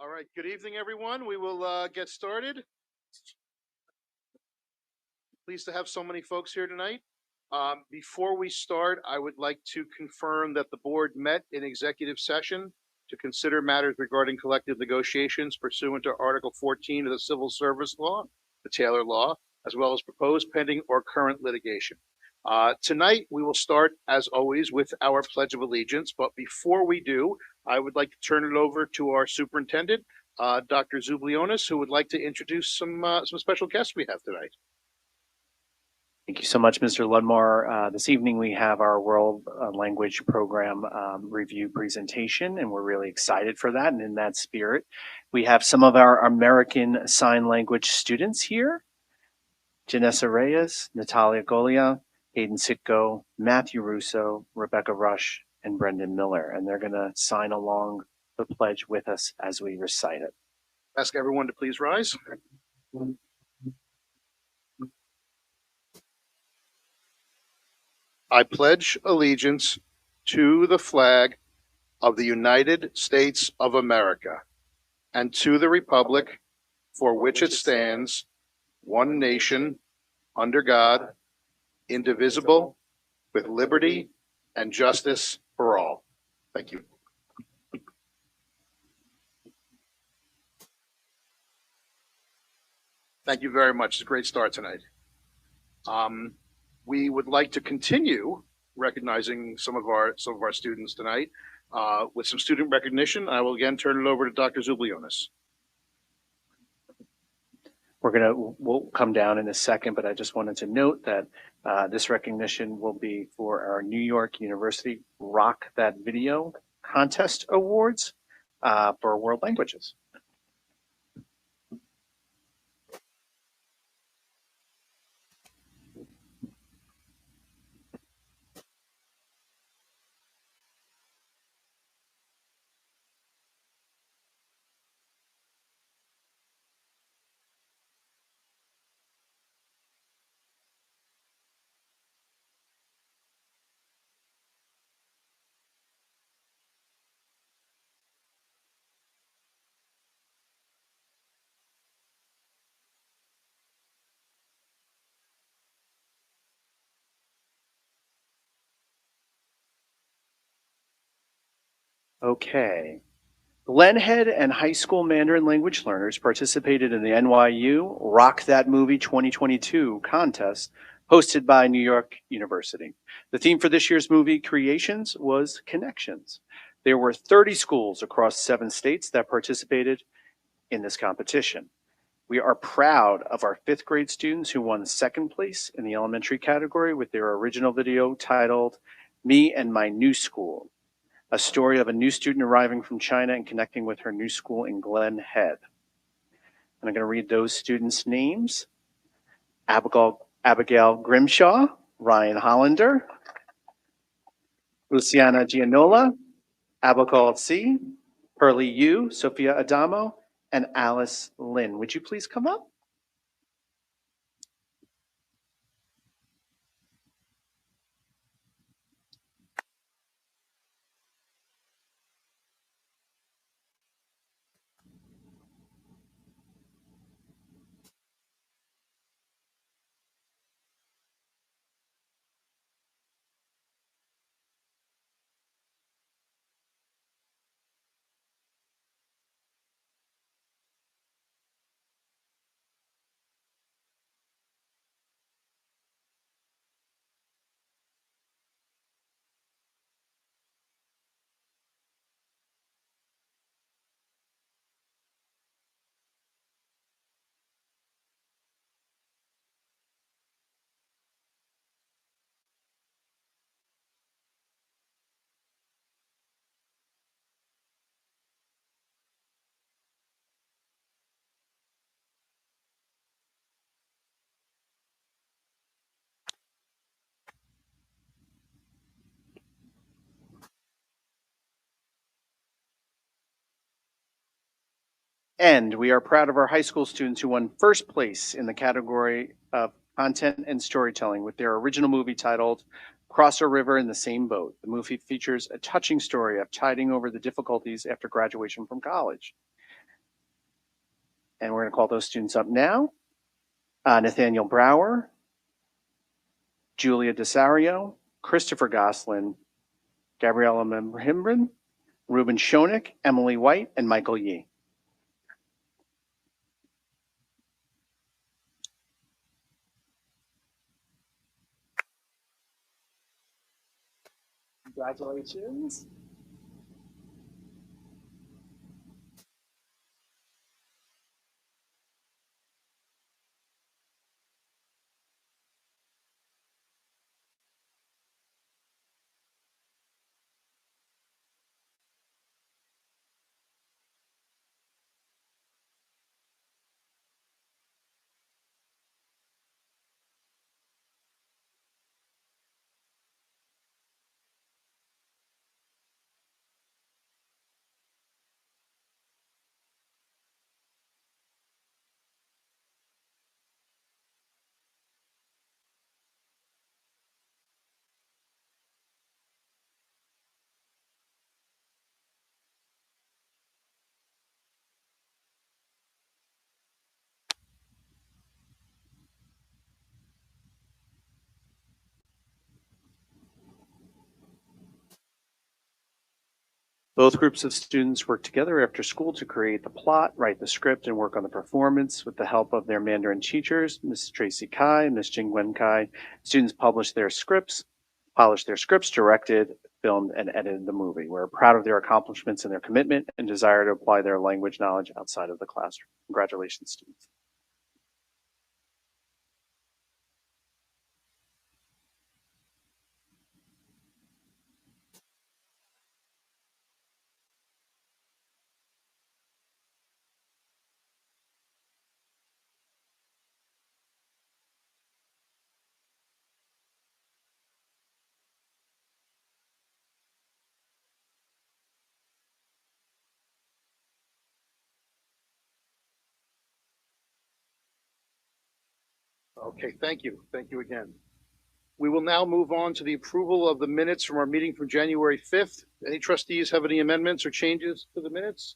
All right, good evening, everyone. We will get started. Pleased to have so many folks here tonight. Before we start, I would like to confirm that the board met in executive session to consider matters regarding collective negotiations pursuant to Article 14 of the Civil Service Law, the Taylor Law, as well as proposed pending or current litigation. Tonight, we will start, as always, with our Pledge of Allegiance. But before we do, I would like to turn it over to our superintendent, Dr. Zublionis, who would like to introduce some special guests we have tonight. Thank you so much, Mr. Ludmore. This evening we have our World Language Program review presentation, and we're really excited for that. And in that spirit, we have some of our American Sign Language students here. Janessa Reyes, Natalia Golia, Hayden Sitko, Matthew Russo, Rebecca Rush, and Brendan Miller. And they're going to sign along the pledge with us as we recite it. Ask everyone to please rise. I pledge allegiance to the flag of the United States of America and to the republic for which it stands, one nation, under God, indivisible, with liberty and justice for all. Thank you. Thank you very much. It's a great start tonight. We would like to continue recognizing some of our students tonight with some student recognition. I will again turn it over to Dr. Zublionis. We'll come down in a second, but I just wanted to note that this recognition will be for our New York University Rock That Video Contest Awards for World Languages. Okay. Glen Head and high school Mandarin language learners participated in the NYU Rock That Movie 2022 contest hosted by New York University. The theme for this year's movie creations was Connections. There were 30 schools across 7 states that participated in this competition. We are proud of our 5th grade students who won 2nd place in the elementary category with their original video titled Me and My New School, a story of a new student arriving from China and connecting with her new school in Glen Head. And I'm going to read those students' names. Abigail Grimshaw, Ryan Hollander, Luciana Gianola, Abigail C., Pearlie Yu, Sophia Adamo, and Alice Lynn. Would you please come up? And we are proud of our high school students who won 1st place in the category of content and storytelling with their original movie titled Cross a River in the Same Boat. The movie features a touching story of tiding over the difficulties after graduation from college. And we're going to call those students up now. Nathaniel Brower, Julia Desario, Christopher Goslin, Gabriella Membrimbrin, Ruben Schoenig, Emily White, and Michael Yee. Congratulations. Both groups of students work together after school to create the plot, write the script, and work on the performance with the help of their Mandarin teachers, Ms. Tracy Kai and Ms. Jingwen Kai. Students polish their scripts, directed, filmed, and edited the movie. We're proud of their accomplishments and their commitment and desire to apply their language knowledge outside of the classroom. Congratulations, students. Okay, thank you. Thank you again. We will now move on to the approval of the minutes from our meeting from January 5th. Any trustees have any amendments or changes to the minutes?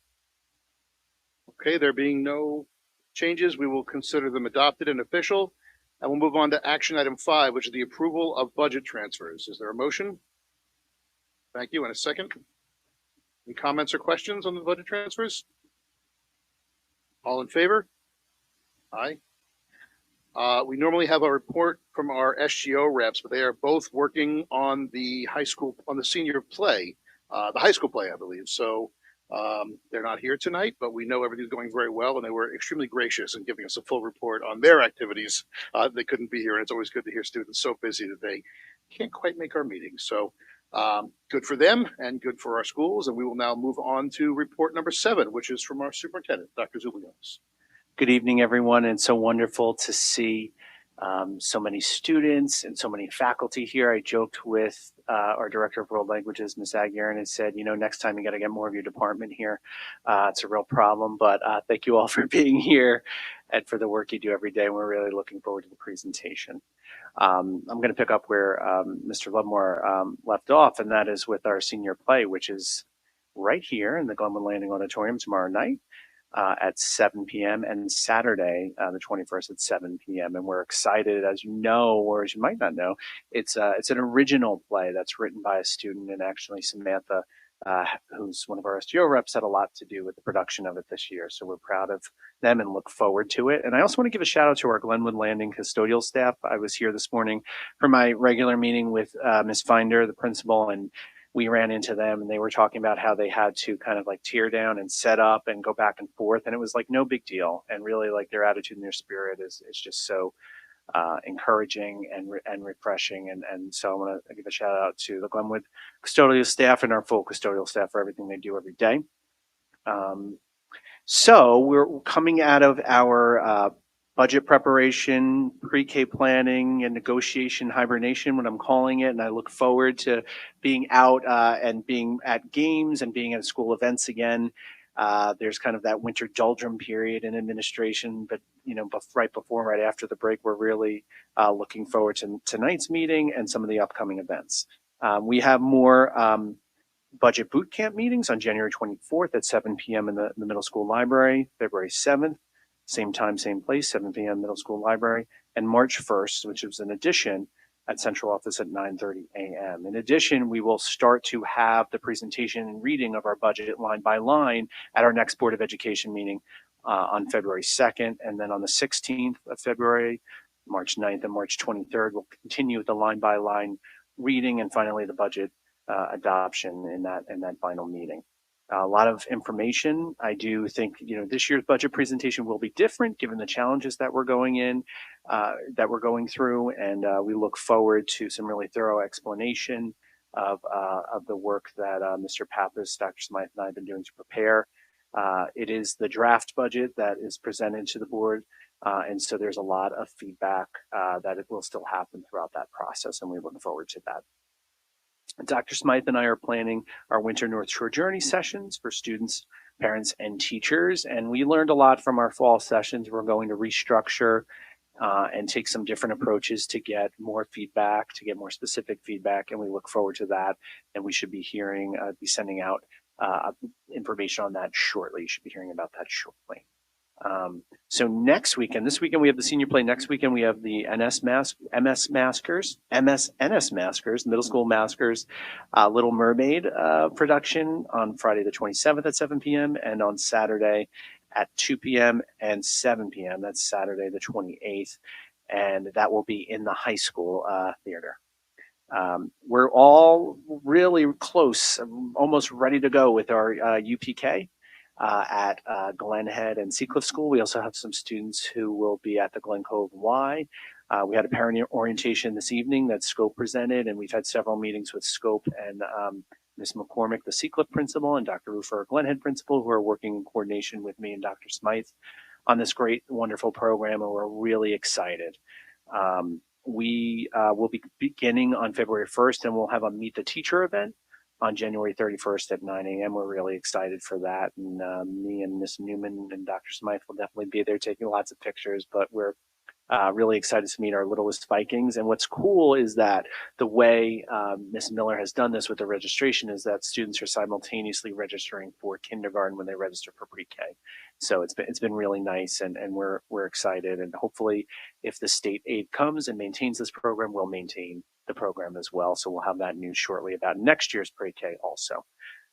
Okay, there being no changes, we will consider them adopted and official. And we'll move on to action item 5, which is the approval of budget transfers. Is there a motion? Thank you. And a second? Any comments or questions on the budget transfers? All in favor? Aye. We normally have a report from our SGO reps, but they are both working on the senior play, the high school play, I believe. So they're not here tonight, but we know everything's going very well, and they were extremely gracious in giving us a full report on their activities. They couldn't be here, and it's always good to hear students so busy that they can't quite make our meetings. So good for them and good for our schools. And we will now move on to report number 7, which is from our superintendent, Dr. Zulianos. Good evening, everyone. And so wonderful to see so many students and so many faculty here. I joked with our Director of World Languages, Ms. Aguirre, and said, next time you got to get more of your department here. It's a real problem, but thank you all for being here and for the work you do every day. We're really looking forward to the presentation. I'm going to pick up where Mr. Ludmore left off, and that is with our senior play, which is right here in the Glenwood Landing Auditorium tomorrow night. At 7 p.m. and Saturday, the 21st at 7 p.m. And we're excited, as you know, or as you might not know, it's an original play that's written by a student, and actually Samantha, who's one of our SGO reps, had a lot to do with the production of it this year. So we're proud of them and look forward to it. And I also want to give a shout out to our Glenwood Landing custodial staff. I was here this morning for my regular meeting with Ms. Finder, the principal, and we ran into them, and they were talking about how they had to kind of like tear down and set up and go back and forth. And it was like no big deal. And really, like, their attitude and their spirit is just so encouraging and refreshing. And so I want to give a shout out to the Glenwood custodial staff and our full custodial staff for everything they do every day. So we're coming out of our budget preparation, pre-K planning, and negotiation hibernation, what I'm calling it. And I look forward to being out and being at games and being at school events again. There's kind of that winter doldrum period in administration, but right before and right after the break, we're really looking forward to tonight's meeting and some of the upcoming events. We have more budget boot camp meetings on January 24th at 7 p.m. in the middle school library, February 7th. same time, same place, 7 p.m. Middle School Library, and March 1st, which is an addition at Central Office at 9:30 a.m. In addition, we will start to have the presentation and reading of our budget line by line at our next Board of Education meeting on February 2nd, and then on the 16th of February, March 9th, and March 23rd, we'll continue with the line by line reading and finally the budget adoption in that final meeting. A lot of information. I do think this year's budget presentation will be different given the challenges that we're going through, and we look forward to some really thorough explanation of the work that Mr. Pappas, Dr. Smythe, and I have been doing to prepare. It is the draft budget that is presented to the board, and so there's a lot of feedback that it will still happen throughout that process, and we look forward to that. Dr. Smythe and I are planning our winter North Shore Journey sessions for students, parents, and teachers. And we learned a lot from our fall sessions. We're going to restructure and take some different approaches to get more feedback, to get more specific feedback. And we look forward to that. And we should be sending out information on that shortly. You should be hearing about that shortly. So this weekend we have the senior play. Next weekend we have the NS Maskers, Middle School Maskers, Little Mermaid production on Friday the 27th at 7 p.m. and on Saturday at 2 p.m. and 7 p.m. That's Saturday the 28th, and that will be in the high school theater. We're all really close, almost ready to go with our UPK. At Glen Head and Seacliff School. We also have some students who will be at the Glen Cove Y. We had a parent orientation this evening that Scope presented, and we've had several meetings with Scope and Ms. McCormick, the Seacliff principal, and Dr. Rufer, Glen Head principal, who are working in coordination with me and Dr. Smythe on this great, wonderful program, and we're really excited. We will be beginning on February 1st, and we'll have a Meet the Teacher event on January 31st at 9 a.m. We're really excited for that. And me and Ms. Newman and Dr. Smythe will definitely be there taking lots of pictures, but we're really excited to meet our littlest Vikings. And what's cool is that the way Ms. Miller has done this with the registration is that students are simultaneously registering for kindergarten when they register for pre-K. So it's been really nice, and we're excited. And hopefully if the state aid comes and maintains this program, we'll maintain the program as well. So we'll have that news shortly about next year's pre-K also.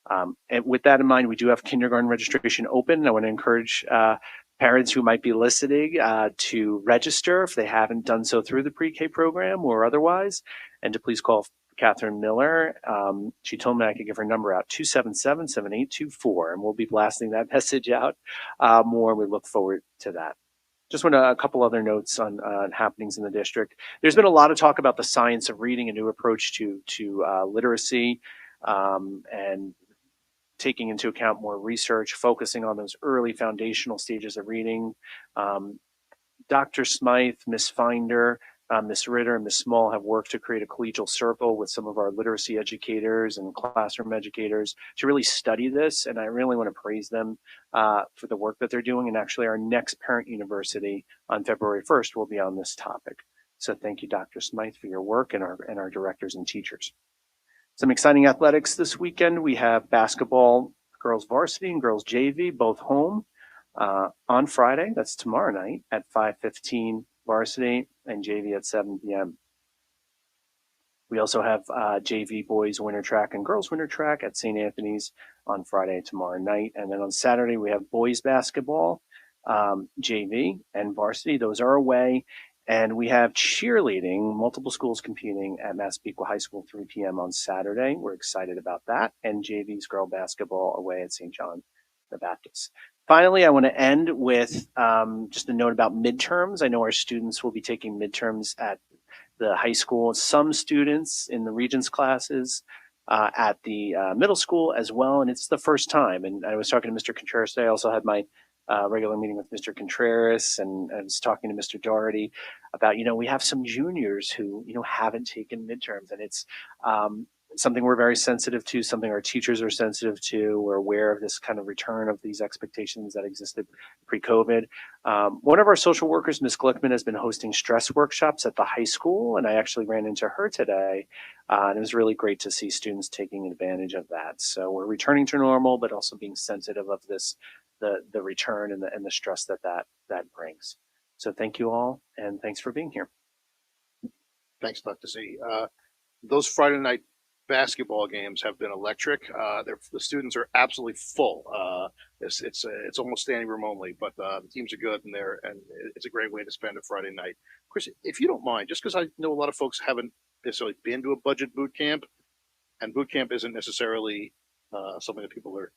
And with that in mind, we do have kindergarten registration open. I want to encourage parents who might be listening to register if they haven't done so through the pre-K program or otherwise, and to please call Catherine Miller. She told me I could give her number out, 277-7824, and we'll be blasting that message out more. We look forward to that. Just want a couple other notes on happenings in the district. There's been a lot of talk about the science of reading, a new approach to literacy, and taking into account more research, focusing on those early foundational stages of reading. Dr. Smythe, Ms. Finder, Ms. Ritter, and Ms. Small have worked to create a collegial circle with some of our literacy educators and classroom educators to really study this. And I really want to praise them for the work that they're doing. And actually our next parent university on February 1st will be on this topic. So thank you, Dr. Smythe, for your work, and our directors and teachers. Some exciting athletics this weekend. We have basketball, girls varsity and girls JV, both home on Friday. That's tomorrow night at 5:15 varsity and JV at 7 p.m. We also have JV boys winter track and girls winter track at St. Anthony's on Friday tomorrow night. And then on Saturday, we have boys basketball, JV and varsity. Those are away. And we have cheerleading, multiple schools competing at Massapequa High School, 3 p.m. on Saturday. We're excited about that. And JV's girl basketball away at St. John the Baptist. Finally, I want to end with just a note about midterms. I know our students will be taking midterms at the high school. Some students in the Regents classes at the middle school as well. And it's the first time. And I was talking to Mr. Contreras today. I also had my regular meeting with Mr. Contreras, and I was talking to Mr. Doherty about, we have some juniors who, haven't taken midterms, and it's something we're very sensitive to, something our teachers are sensitive to. We're aware of this kind of return of these expectations that existed pre-COVID. One of our social workers, Ms. Glickman, has been hosting stress workshops at the high school, and I actually ran into her today, and it was really great to see students taking advantage of that. So we're returning to normal, but also being sensitive of this the return and the stress that brings. So thank you all, and thanks for being here. Thanks, Dr. Z. Those Friday night basketball games have been electric. The students are absolutely full. It's almost standing room only, but the teams are good and it's a great way to spend a Friday night. Chris, if you don't mind, just because I know a lot of folks haven't necessarily been to a budget boot camp, and boot camp isn't necessarily something that people are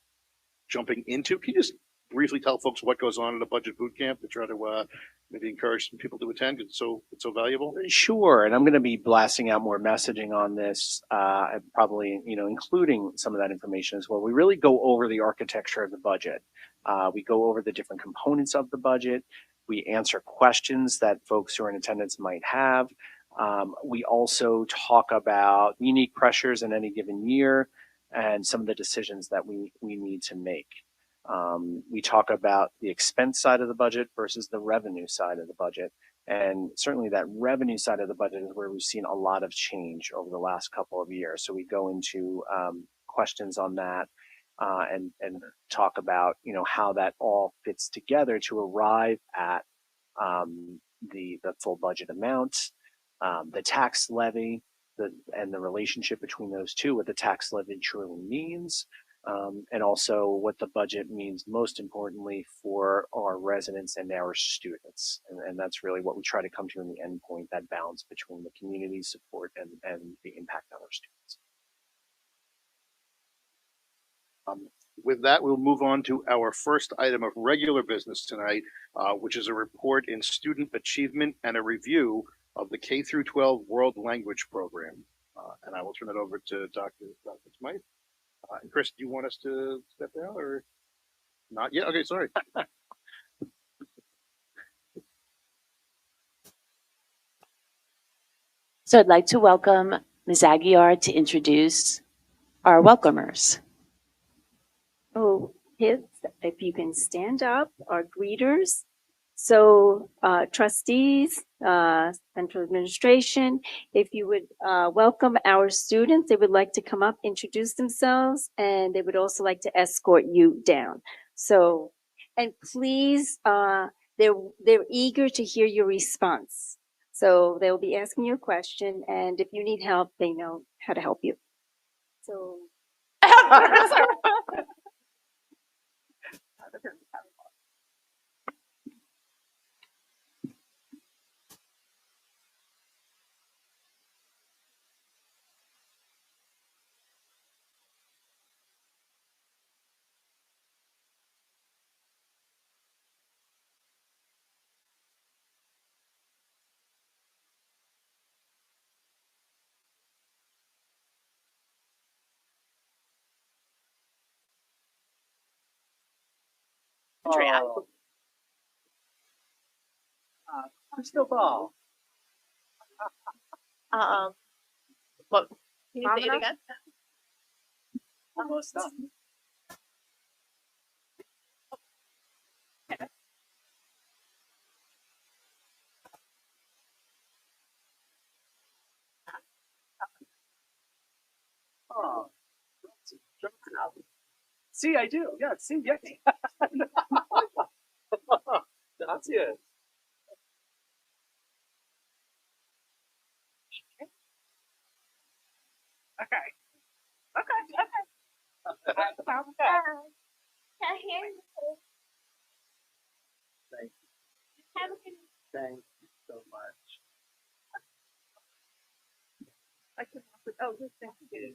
jumping into. Can you just briefly tell folks what goes on at a budget boot camp to try to maybe encourage some people to attend because it's so valuable? Sure, and I'm going to be blasting out more messaging on this, probably including some of that information as well. We really go over the architecture of the budget. We go over the different components of the budget. We answer questions that folks who are in attendance might have. We also talk about unique pressures in any given year and some of the decisions that we need to make. We talk about the expense side of the budget versus the revenue side of the budget. And certainly that revenue side of the budget is where we've seen a lot of change over the last couple of years. So we go into questions on that and talk about, how that all fits together to arrive at the full budget amount, the tax levy, and the relationship between those two, what the tax levy truly means, and also what the budget means most importantly for our residents and our students. And that's really what we try to come to in the end point, that balance between the community support and the impact on our students. With that, we'll move on to our first item of regular business tonight, which is a report in student achievement and a review of the K through 12 World Language Program. And I will turn it over to Dr. Smythe. And Chris, do you want us to step down or not yet? Okay, sorry. So I'd like to welcome Ms. Aguiar to introduce our welcomers. Oh, kids, if you can stand up, our greeters. So trustees, central administration, if you would welcome our students, they would like to come up, introduce themselves, and they would also like to escort you down. So, and please, they're eager to hear your response. So they'll be asking you a question, and if you need help, they know how to help you. So. Crystal Ball. What? Can you say it again? Almost up. Oh. See, I do. Yeah, see, yeah. That's it. Okay. Sounds good. Thank you. Thank you so much. I can. Oh, good. Thank you.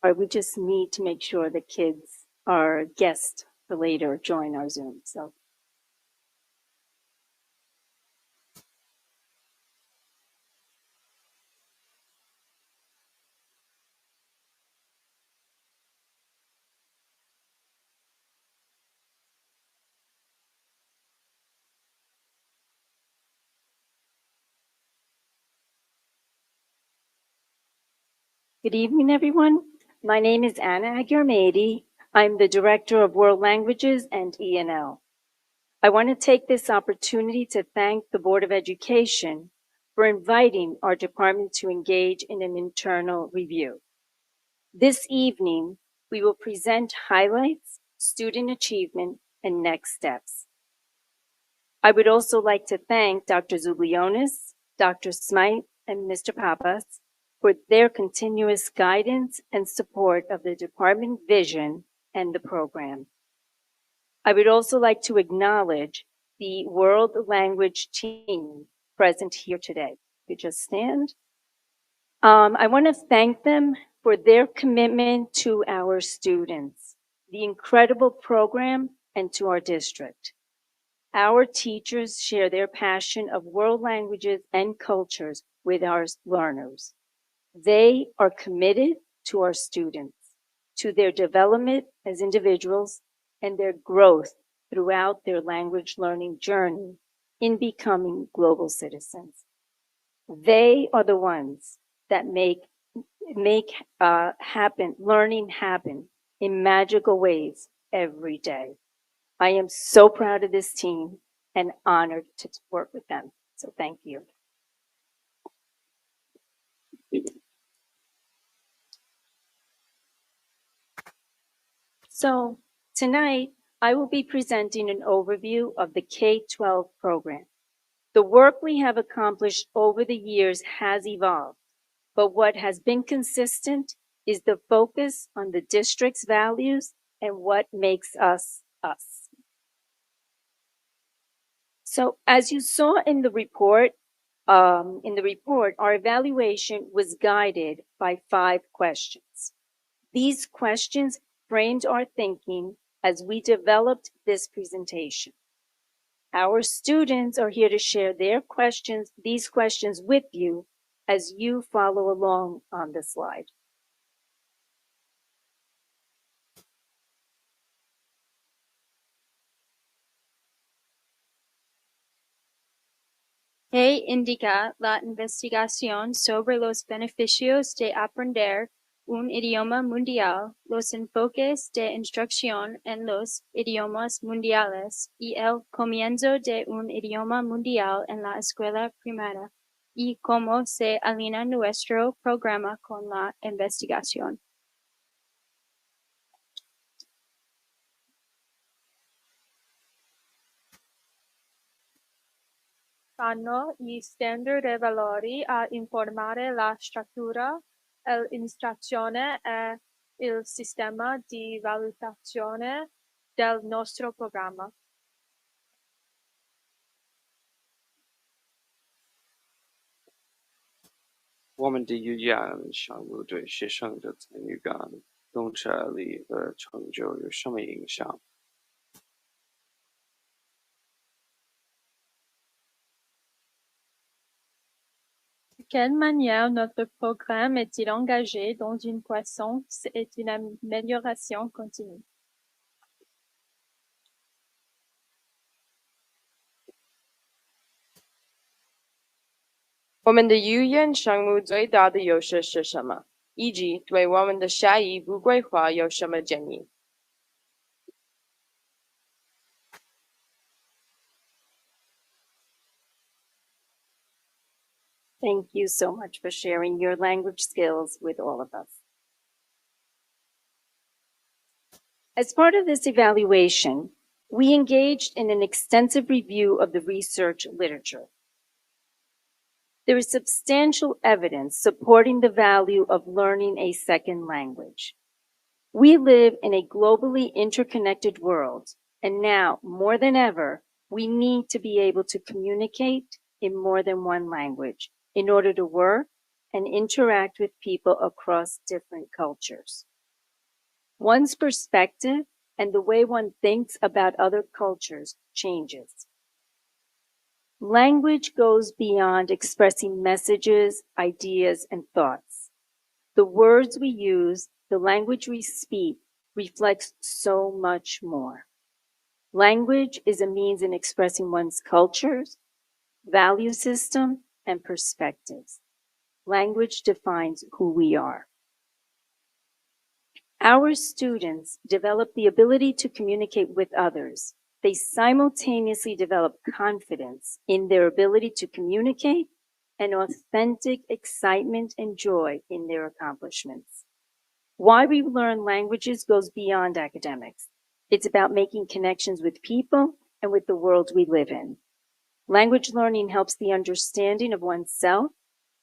Or we just need to make sure the kids are guests for later join our Zoom. So Good evening, everyone. My name is Anna Aguirmedi. I'm the Director of World Languages and E&L. I want to take this opportunity to thank the Board of Education for inviting our department to engage in an internal review. This evening, we will present highlights, student achievement, and next steps. I would also like to thank Dr. Zublionis, Dr. Smythe, and Mr. Papas for their continuous guidance and support of the department vision and the program. I would also like to acknowledge the World Language team present here today. You just stand. I want to thank them for their commitment to our students, the incredible program, and to our district. Our teachers share their passion of world languages and cultures with our learners. They are committed to our students, to their development as individuals, and their growth throughout their language learning journey in becoming global citizens. They are the ones that make learning happen in magical ways every day. I am so proud of this team and honored to work with them. So thank you. So tonight, I will be presenting an overview of the K-12 program. The work we have accomplished over the years has evolved, but what has been consistent is the focus on the district's values and what makes us us. So as you saw in the report, our evaluation was guided by 5 questions. These questions framed our thinking as we developed this presentation. Our students are here to share these questions with you as you follow along on the slide. E indica la investigación sobre los beneficios de aprender un idioma mundial, los enfoques de instrucción en los idiomas mundiales y el comienzo de un idioma mundial en la escuela primaria y cómo se alinea nuestro programa con la investigación. Hanno gli standard e valori a informare la struttura, l'istruzione e il sistema di valutazione del nostro programma.我们的语言项目对学生的参与感、洞察力和成就有什么影响？ De quelle manière notre programme est-il engagé dans une croissance et une amélioration continue? 我们的语言项目最大的优势是什么？以及对我们的下一步规划有什么建议？ Thank you so much for sharing your language skills with all of us. As part of this evaluation, we engaged in an extensive review of the research literature. There is substantial evidence supporting the value of learning a second language. We live in a globally interconnected world, and now, more than ever, we need to be able to communicate in more than one language in order to work and interact with people across different cultures. One's perspective and the way one thinks about other cultures changes. Language goes beyond expressing messages, ideas, and thoughts. The words we use, the language we speak, reflects so much more. Language is a means in expressing one's cultures, value system, and perspectives. Language defines who we are. Our students develop the ability to communicate with others. They simultaneously develop confidence in their ability to communicate and authentic excitement and joy in their accomplishments. Why we learn languages goes beyond academics. It's about making connections with people and with the world we live in. Language learning helps the understanding of oneself,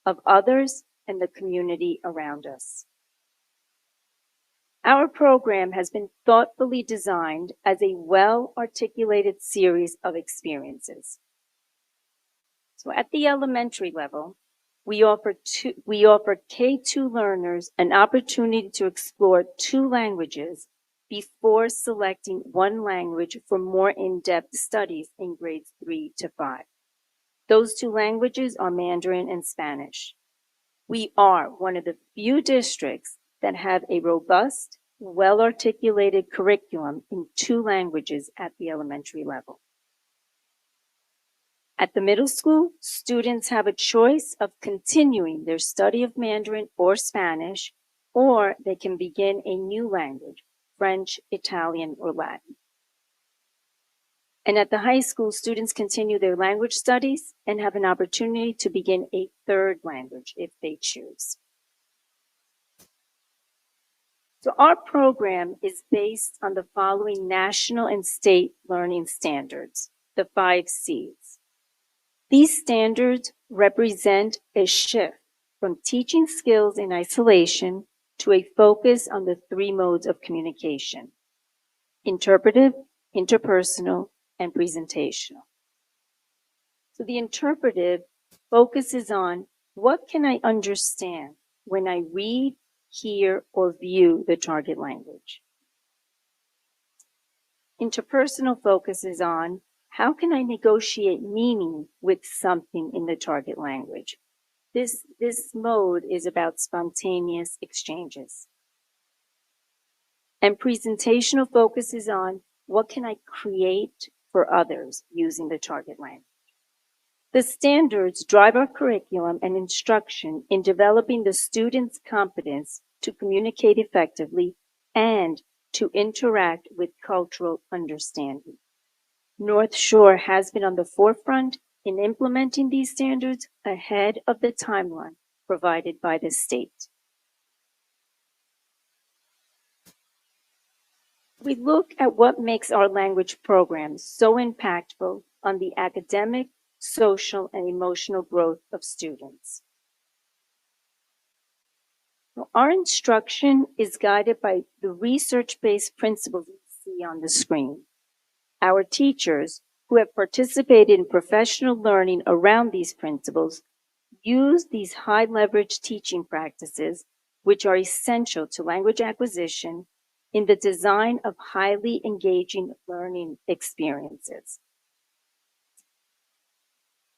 of others, and the community around us. Our program has been thoughtfully designed as a well-articulated series of experiences. So at the elementary level, we offer K2 learners an opportunity to explore 2 languages before selecting 1 language for more in-depth studies in grades 3 to 5. Those 2 languages are Mandarin and Spanish. We are one of the few districts that have a robust, well-articulated curriculum in 2 languages at the elementary level. At the middle school, students have a choice of continuing their study of Mandarin or Spanish, or they can begin a new language, French, Italian, or Latin. And at the high school, students continue their language studies and have an opportunity to begin a 3rd language if they choose. So our program is based on the following national and state learning standards, the 5 C's. These standards represent a shift from teaching skills in isolation to a focus on the 3 modes of communication: interpretive, interpersonal, and presentational. So the interpretive focuses on what can I understand when I read, hear, or view the target language. Interpersonal focuses on how can I negotiate meaning with something in the target language. This mode is about spontaneous exchanges. And presentational focuses on what can I create for others using the target language. The standards drive our curriculum and instruction in developing the student's competence to communicate effectively and to interact with cultural understanding. North Shore has been on the forefront in implementing these standards ahead of the timeline provided by the state. We look at what makes our language programs so impactful on the academic, social, and emotional growth of students. Our instruction is guided by the research-based principles you see on the screen. Our teachers, who have participated in professional learning around these principles, use these high-leverage teaching practices, which are essential to language acquisition, in the design of highly engaging learning experiences.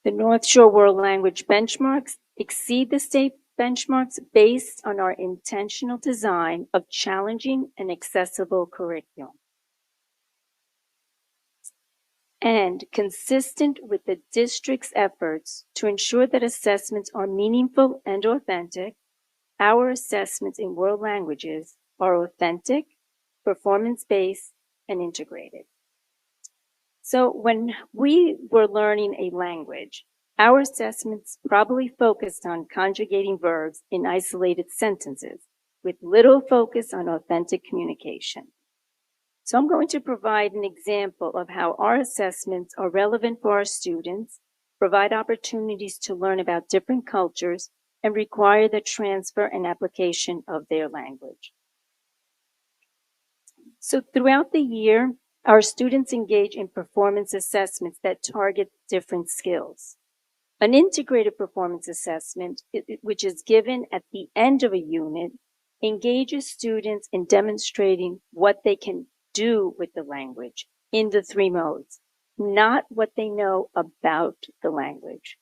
The North Shore World Language Benchmarks exceed the state benchmarks based on our intentional design of challenging and accessible curriculum. And consistent with the district's efforts to ensure that assessments are meaningful and authentic, our assessments in world languages are authentic, performance-based, and integrated. So when we were learning a language, our assessments probably focused on conjugating verbs in isolated sentences with little focus on authentic communication. So I'm going to provide an example of how our assessments are relevant for our students, provide opportunities to learn about different cultures, and require the transfer and application of their language. So throughout the year, our students engage in performance assessments that target different skills. An integrated performance assessment, which is given at the end of a unit, engages students in demonstrating what they can do with the language in the 3 modes, not what they know about the language.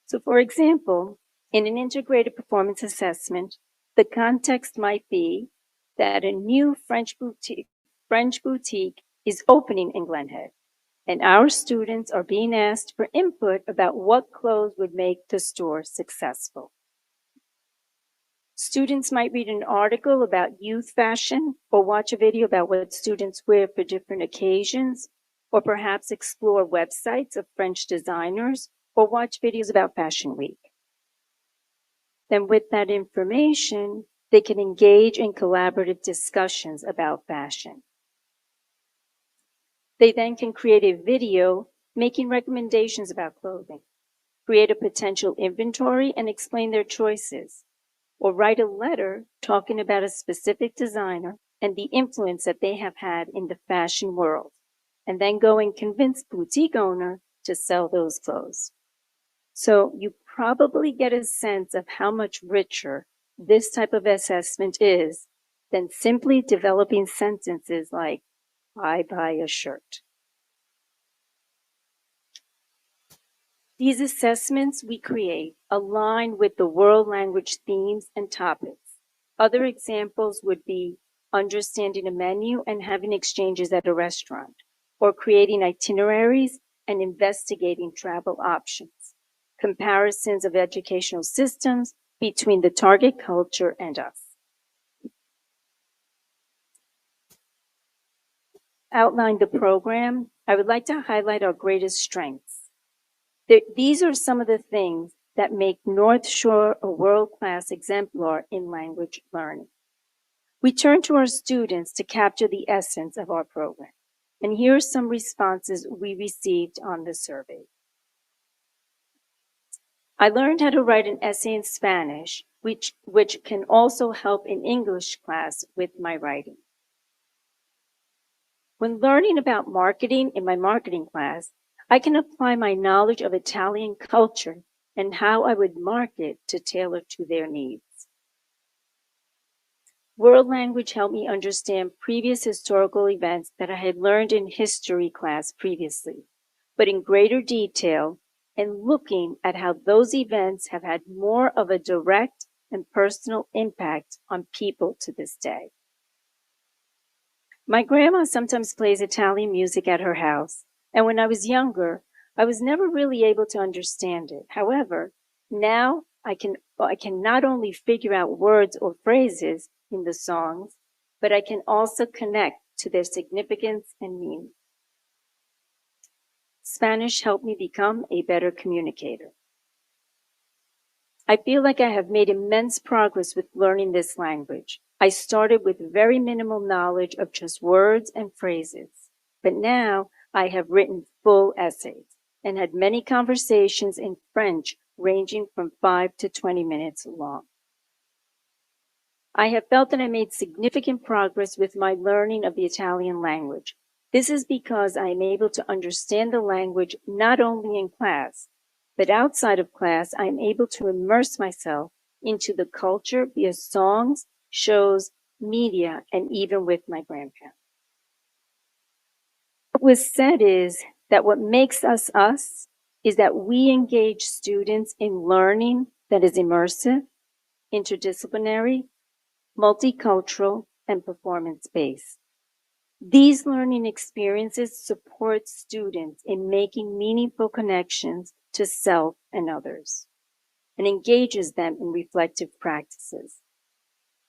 So for example, in an integrated performance assessment, the context might be that a new French boutique is opening in Glen Head, and our students are being asked for input about what clothes would make the store successful. Students might read an article about youth fashion or watch a video about what students wear for different occasions, or perhaps explore websites of French designers or watch videos about Fashion Week. Then with that information, they can engage in collaborative discussions about fashion. They then can create a video making recommendations about clothing, create a potential inventory and explain their choices, or write a letter talking about a specific designer and the influence that they have had in the fashion world, and then go and convince boutique owner to sell those clothes. So you probably get a sense of how much richer this type of assessment is than simply developing sentences like, I buy a shirt. These assessments we create align with the world language themes and topics. Other examples would be understanding a menu and having exchanges at a restaurant, or creating itineraries and investigating travel options, comparisons of educational systems between the target culture and us. Outline the program, I would like to highlight our greatest strengths. These are some of the things that make North Shore a world-class exemplar in language learning. We turn to our students to capture the essence of our program. And here are some responses we received on the survey. I learned how to write an essay in Spanish, which can also help in English class with my writing. When learning about marketing in my marketing class, I can apply my knowledge of Italian culture and how I would market to tailor to their needs. World language helped me understand previous historical events that I had learned in history class previously, but in greater detail, and looking at how those events have had more of a direct and personal impact on people to this day. My grandma sometimes plays Italian music at her house, and when I was younger, I was never really able to understand it. However, now I can not only figure out words or phrases in the songs, but I can also connect to their significance and meaning. Spanish helped me become a better communicator. I feel like I have made immense progress with learning this language. I started with very minimal knowledge of just words and phrases, but now I have written full essays and had many conversations in French ranging from 5 to 20 minutes long. I have felt that I made significant progress with my learning of the Italian language. This is because I am able to understand the language not only in class, but outside of class, I am able to immerse myself into the culture via songs, shows, media, and even with my grandparents. What was said is that what makes us us is that we engage students in learning that is immersive, interdisciplinary, multicultural, and performance-based. These learning experiences support students in making meaningful connections to self and others, and engages them in reflective practices.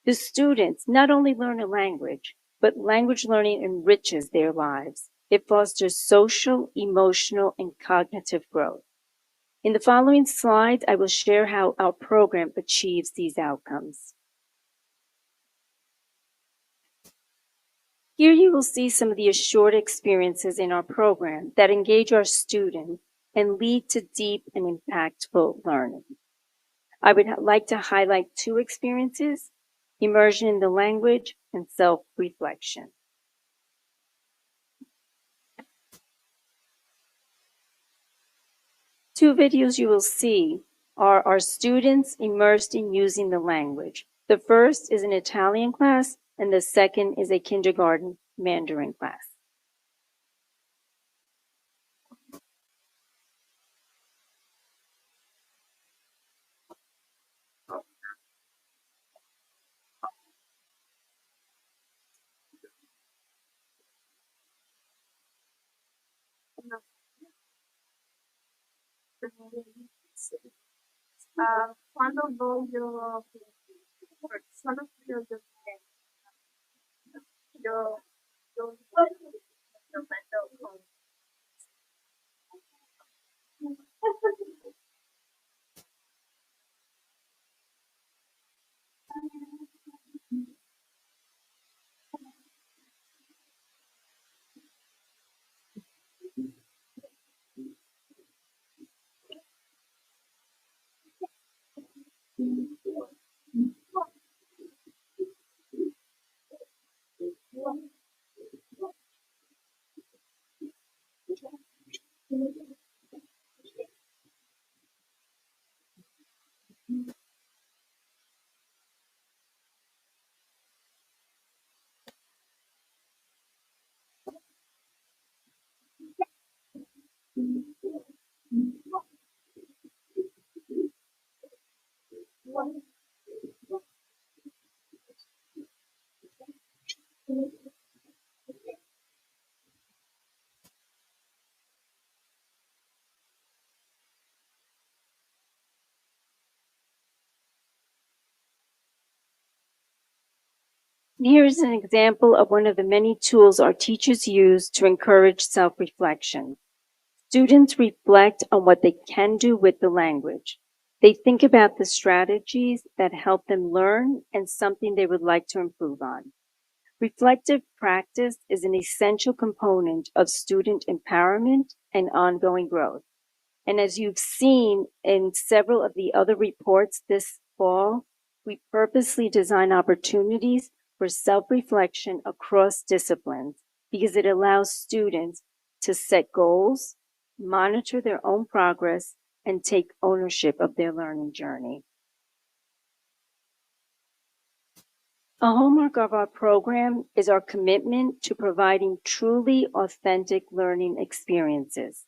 The students not only learn a language, but language learning enriches their lives. It fosters social, emotional, and cognitive growth. In the following slides, I will share how our program achieves these outcomes. Here you will see some of the assured experiences in our program that engage our students and lead to deep and impactful learning. I would like to highlight two experiences: immersion in the language and self-reflection. Two videos you will see are our students immersed in using the language. The first is an Italian class, and the second is a kindergarten Mandarin class. Quando voglio Here's an example of one of the many tools our teachers use to encourage self-reflection. Students reflect on what they can do with the language. They think about the strategies that help them learn and something they would like to improve on. Reflective practice is an essential component of student empowerment and ongoing growth. And as you've seen in several of the other reports this fall, we purposely design opportunities for self-reflection across disciplines because it allows students to set goals, monitor their own progress, and take ownership of their learning journey. A hallmark of our program is our commitment to providing truly authentic learning experiences.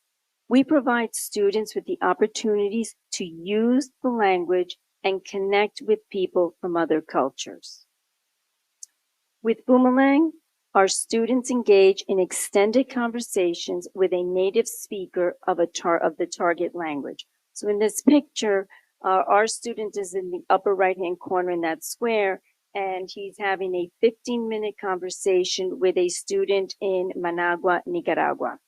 We provide students with the opportunities to use the language and connect with people from other cultures. With Boomerang, our students engage in extended conversations with a native speaker of the target language. So in this picture, our student is in the upper right-hand corner in that square, and he's having a 15-minute conversation with a student in Managua, Nicaragua.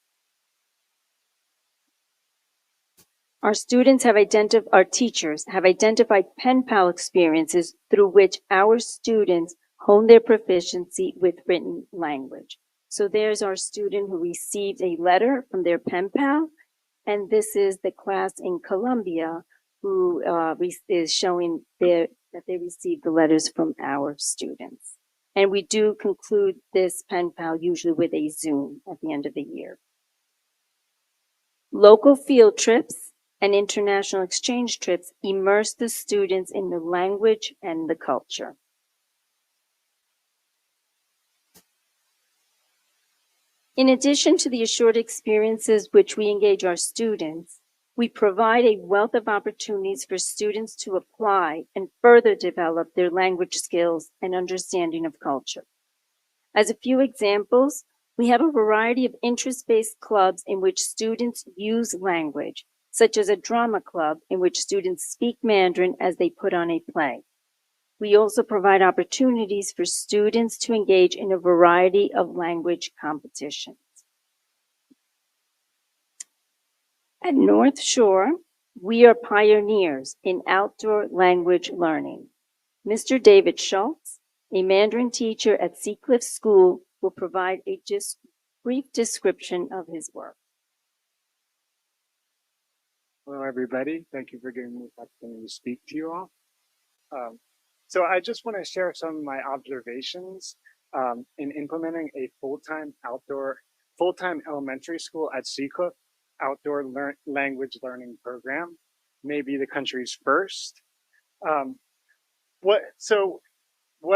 Our teachers have identified pen pal experiences through which our students hone their proficiency with written language. So there's our student who received a letter from their pen pal, and this is the class in Colombia who is showing that they received the letters from our students. And we do conclude this pen pal usually with a Zoom at the end of the year. Local field trips and international exchange trips immerse the students in the language and the culture. In addition to the assured experiences which we engage our students, we provide a wealth of opportunities for students to apply and further develop their language skills and understanding of culture. As a few examples, we have a variety of interest-based clubs in which students use language, such as a drama club in which students speak Mandarin as they put on a play. We also provide opportunities for students to engage in a variety of language competitions. At North Shore, we are pioneers in outdoor language learning. Mr. David Schultz, a Mandarin teacher at Seacliff School, will provide a brief description of his work. Hello, everybody. Thank you for giving me the opportunity to speak to you all. So I just want to share some of my observations in implementing a full-time elementary school at Seacliff outdoor language learning program, maybe the country's first. What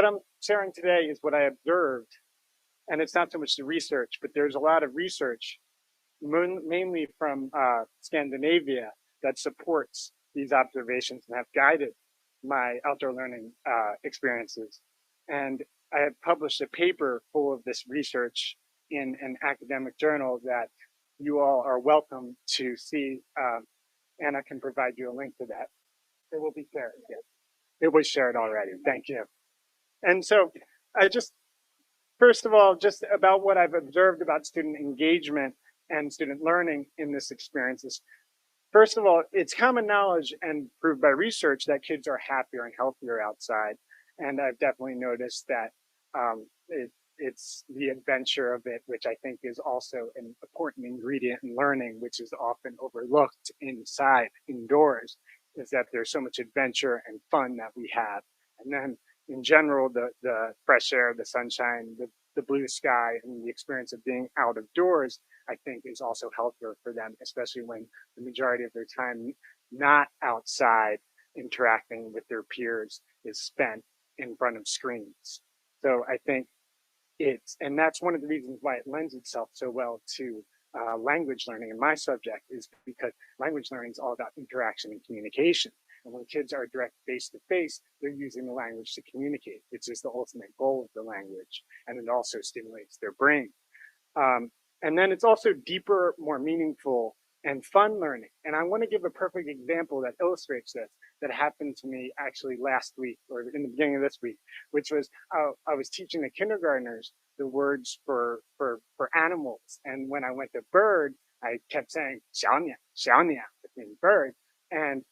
I'm sharing today is what I observed, and it's not so much the research, but there's a lot of research, mainly from Scandinavia, that supports these observations and have guided my outdoor learning experiences. And I have published a paper full of this research in an academic journal that you all are welcome to see. And I can provide you a link to that. It will be shared, yes. it was shared already. Thank you. And so I just, first of all, just about what I've observed about student engagement and student learning in this experience is, first of all, it's common knowledge and proved by research that kids are happier and healthier outside. And I've definitely noticed that it's the adventure of it, which I think is also an important ingredient in learning, which is often overlooked indoors, is that there's so much adventure and fun that we have. And then in general, the fresh air, the sunshine, the blue sky, and the experience of being out of doors, I think is also healthier for them, especially when the majority of their time not outside interacting with their peers is spent in front of screens. So I think and that's one of the reasons why it lends itself so well to language learning in my subject, is because language learning is all about interaction and communication. And when kids are direct face-to-face, they're using the language to communicate, which is the ultimate goal of the language. And it also stimulates their brain. And then it's also deeper, more meaningful, and fun learning. And I want to give a perfect example that illustrates this, that happened to me actually last week, or in the beginning of this week, which was I was teaching the kindergartners the words for animals. And when I went to bird, I kept saying, 小鸟, 小鸟, which means bird. And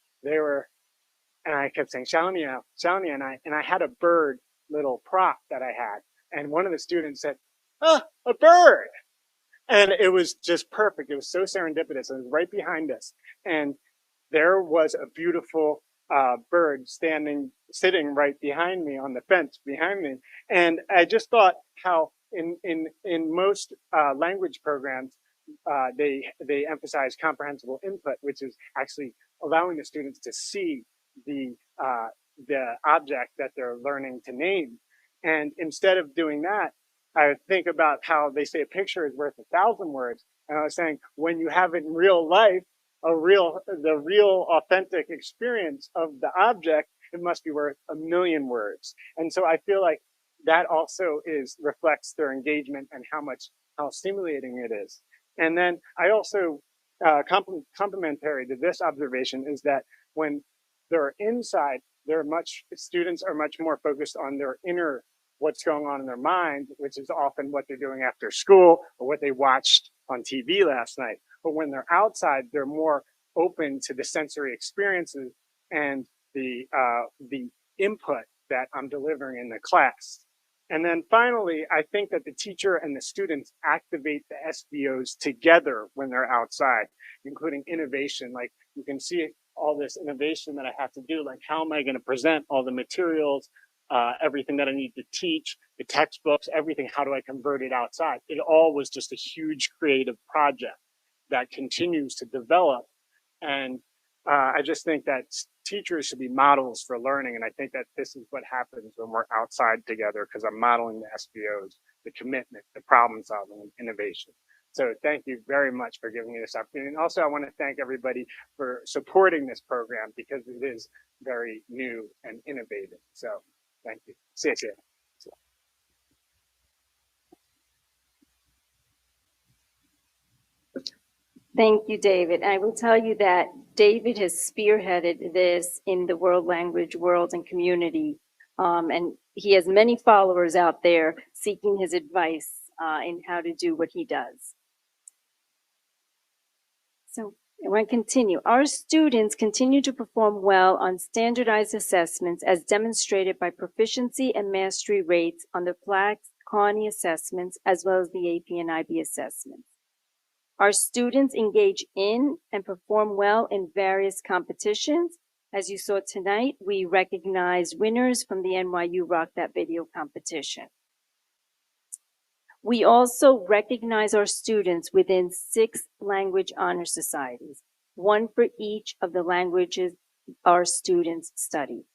I kept saying, 小鸟, 小鸟, and I had a bird little prop that I had. And one of the students said, oh, a bird. And it was just perfect. It was so serendipitous. It was right behind us. And there was a beautiful bird sitting right behind me on the fence behind me. And I just thought how in most language programs, they emphasize comprehensible input, which is actually allowing the students to see the object that they're learning to name. And instead of doing that, I think about how they say a picture is worth 1,000 words. And I was saying, when you have it in real life, the real authentic experience of the object, it must be worth 1,000,000 words. And so I feel like that also reflects their engagement and how stimulating it is. And then I also, complementary to this observation, is that when they're inside, students are much more focused on their inner, what's going on in their mind, which is often what they're doing after school or what they watched on TV last night. But when they're outside, they're more open to the sensory experiences and the input that I'm delivering in the class. And then finally, I think that the teacher and the students activate the SBOs together when they're outside, including innovation. Like you can see all this innovation that I have to do, like how am I going to present all the materials, everything that I need to teach, the textbooks, everything, how do I convert it outside? It all was just a huge creative project that continues to develop. And I just think that teachers should be models for learning. And I think that this is what happens when we're outside together, because I'm modeling the SBOs, the commitment, the problem solving, and innovation. So thank you very much for giving me this opportunity. And also I want to thank everybody for supporting this program, because it is very new and innovative. So thank you. 谢谢. Thank you, David. I will tell you that David has spearheaded this in the world language world and community. And he has many followers out there seeking his advice in how to do what he does. So I want to continue. Our students continue to perform well on standardized assessments as demonstrated by proficiency and mastery rates on the FLACS, Kearney assessments, as well as the AP and IB assessments. Our students engage in and perform well in various competitions. As you saw tonight, we recognized winners from the NYU Rock That Video competition. We also recognize our students within 6 language honor societies, 1 for each of the languages our students study.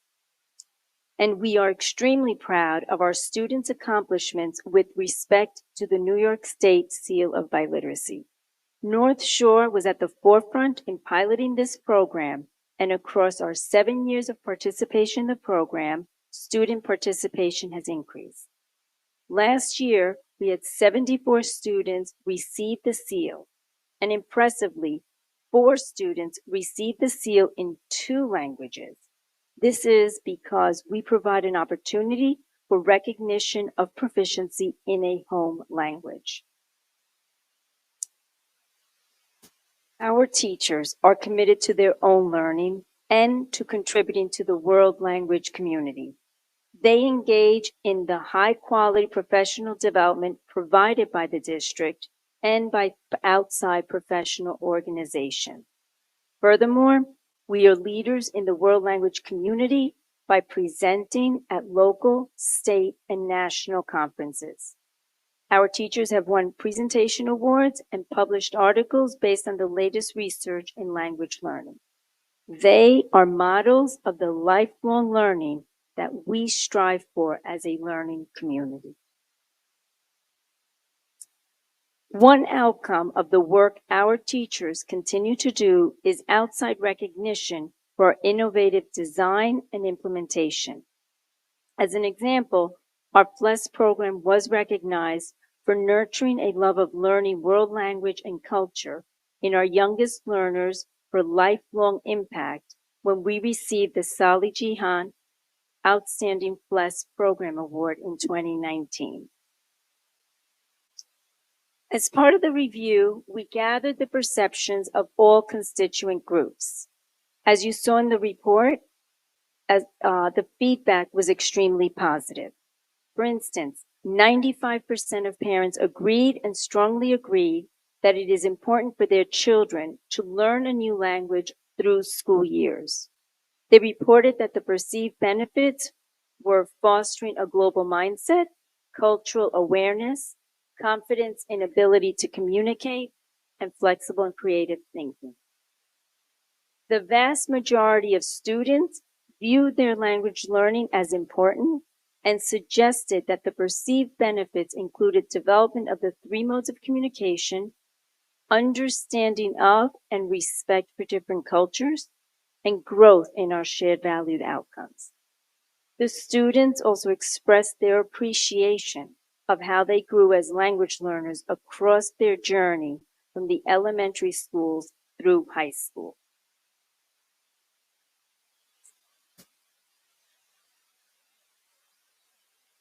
And we are extremely proud of our students' accomplishments with respect to the New York State Seal of Biliteracy. North Shore was at the forefront in piloting this program, and across our 7 years of participation in the program, student participation has increased. Last year, we had 74 students receive the seal, and impressively, 4 students received the seal in 2 languages. This is because we provide an opportunity for recognition of proficiency in a home language. Our teachers are committed to their own learning and to contributing to the world language community. They engage in the high-quality professional development provided by the district and by outside professional organizations. Furthermore, we are leaders in the world language community by presenting at local, state, and national conferences. Our teachers have won presentation awards and published articles based on the latest research in language learning. They are models of the lifelong learning that we strive for as a learning community. One outcome of the work our teachers continue to do is outside recognition for innovative design and implementation. As an example, our FLES program was recognized for nurturing a love of learning world language and culture in our youngest learners for lifelong impact when we received the Sali Jihan Outstanding FLES Program Award in 2019. As part of the review, we gathered the perceptions of all constituent groups. As you saw in the report, the feedback was extremely positive. For instance, 95% of parents agreed and strongly agreed that it is important for their children to learn a new language through school years. They reported that the perceived benefits were fostering a global mindset, cultural awareness, confidence in ability to communicate, and flexible and creative thinking. The vast majority of students viewed their language learning as important and suggested that the perceived benefits included development of the 3 modes of communication, understanding of and respect for different cultures, and growth in our shared valued outcomes. The students also expressed their appreciation of how they grew as language learners across their journey from the elementary schools through high school.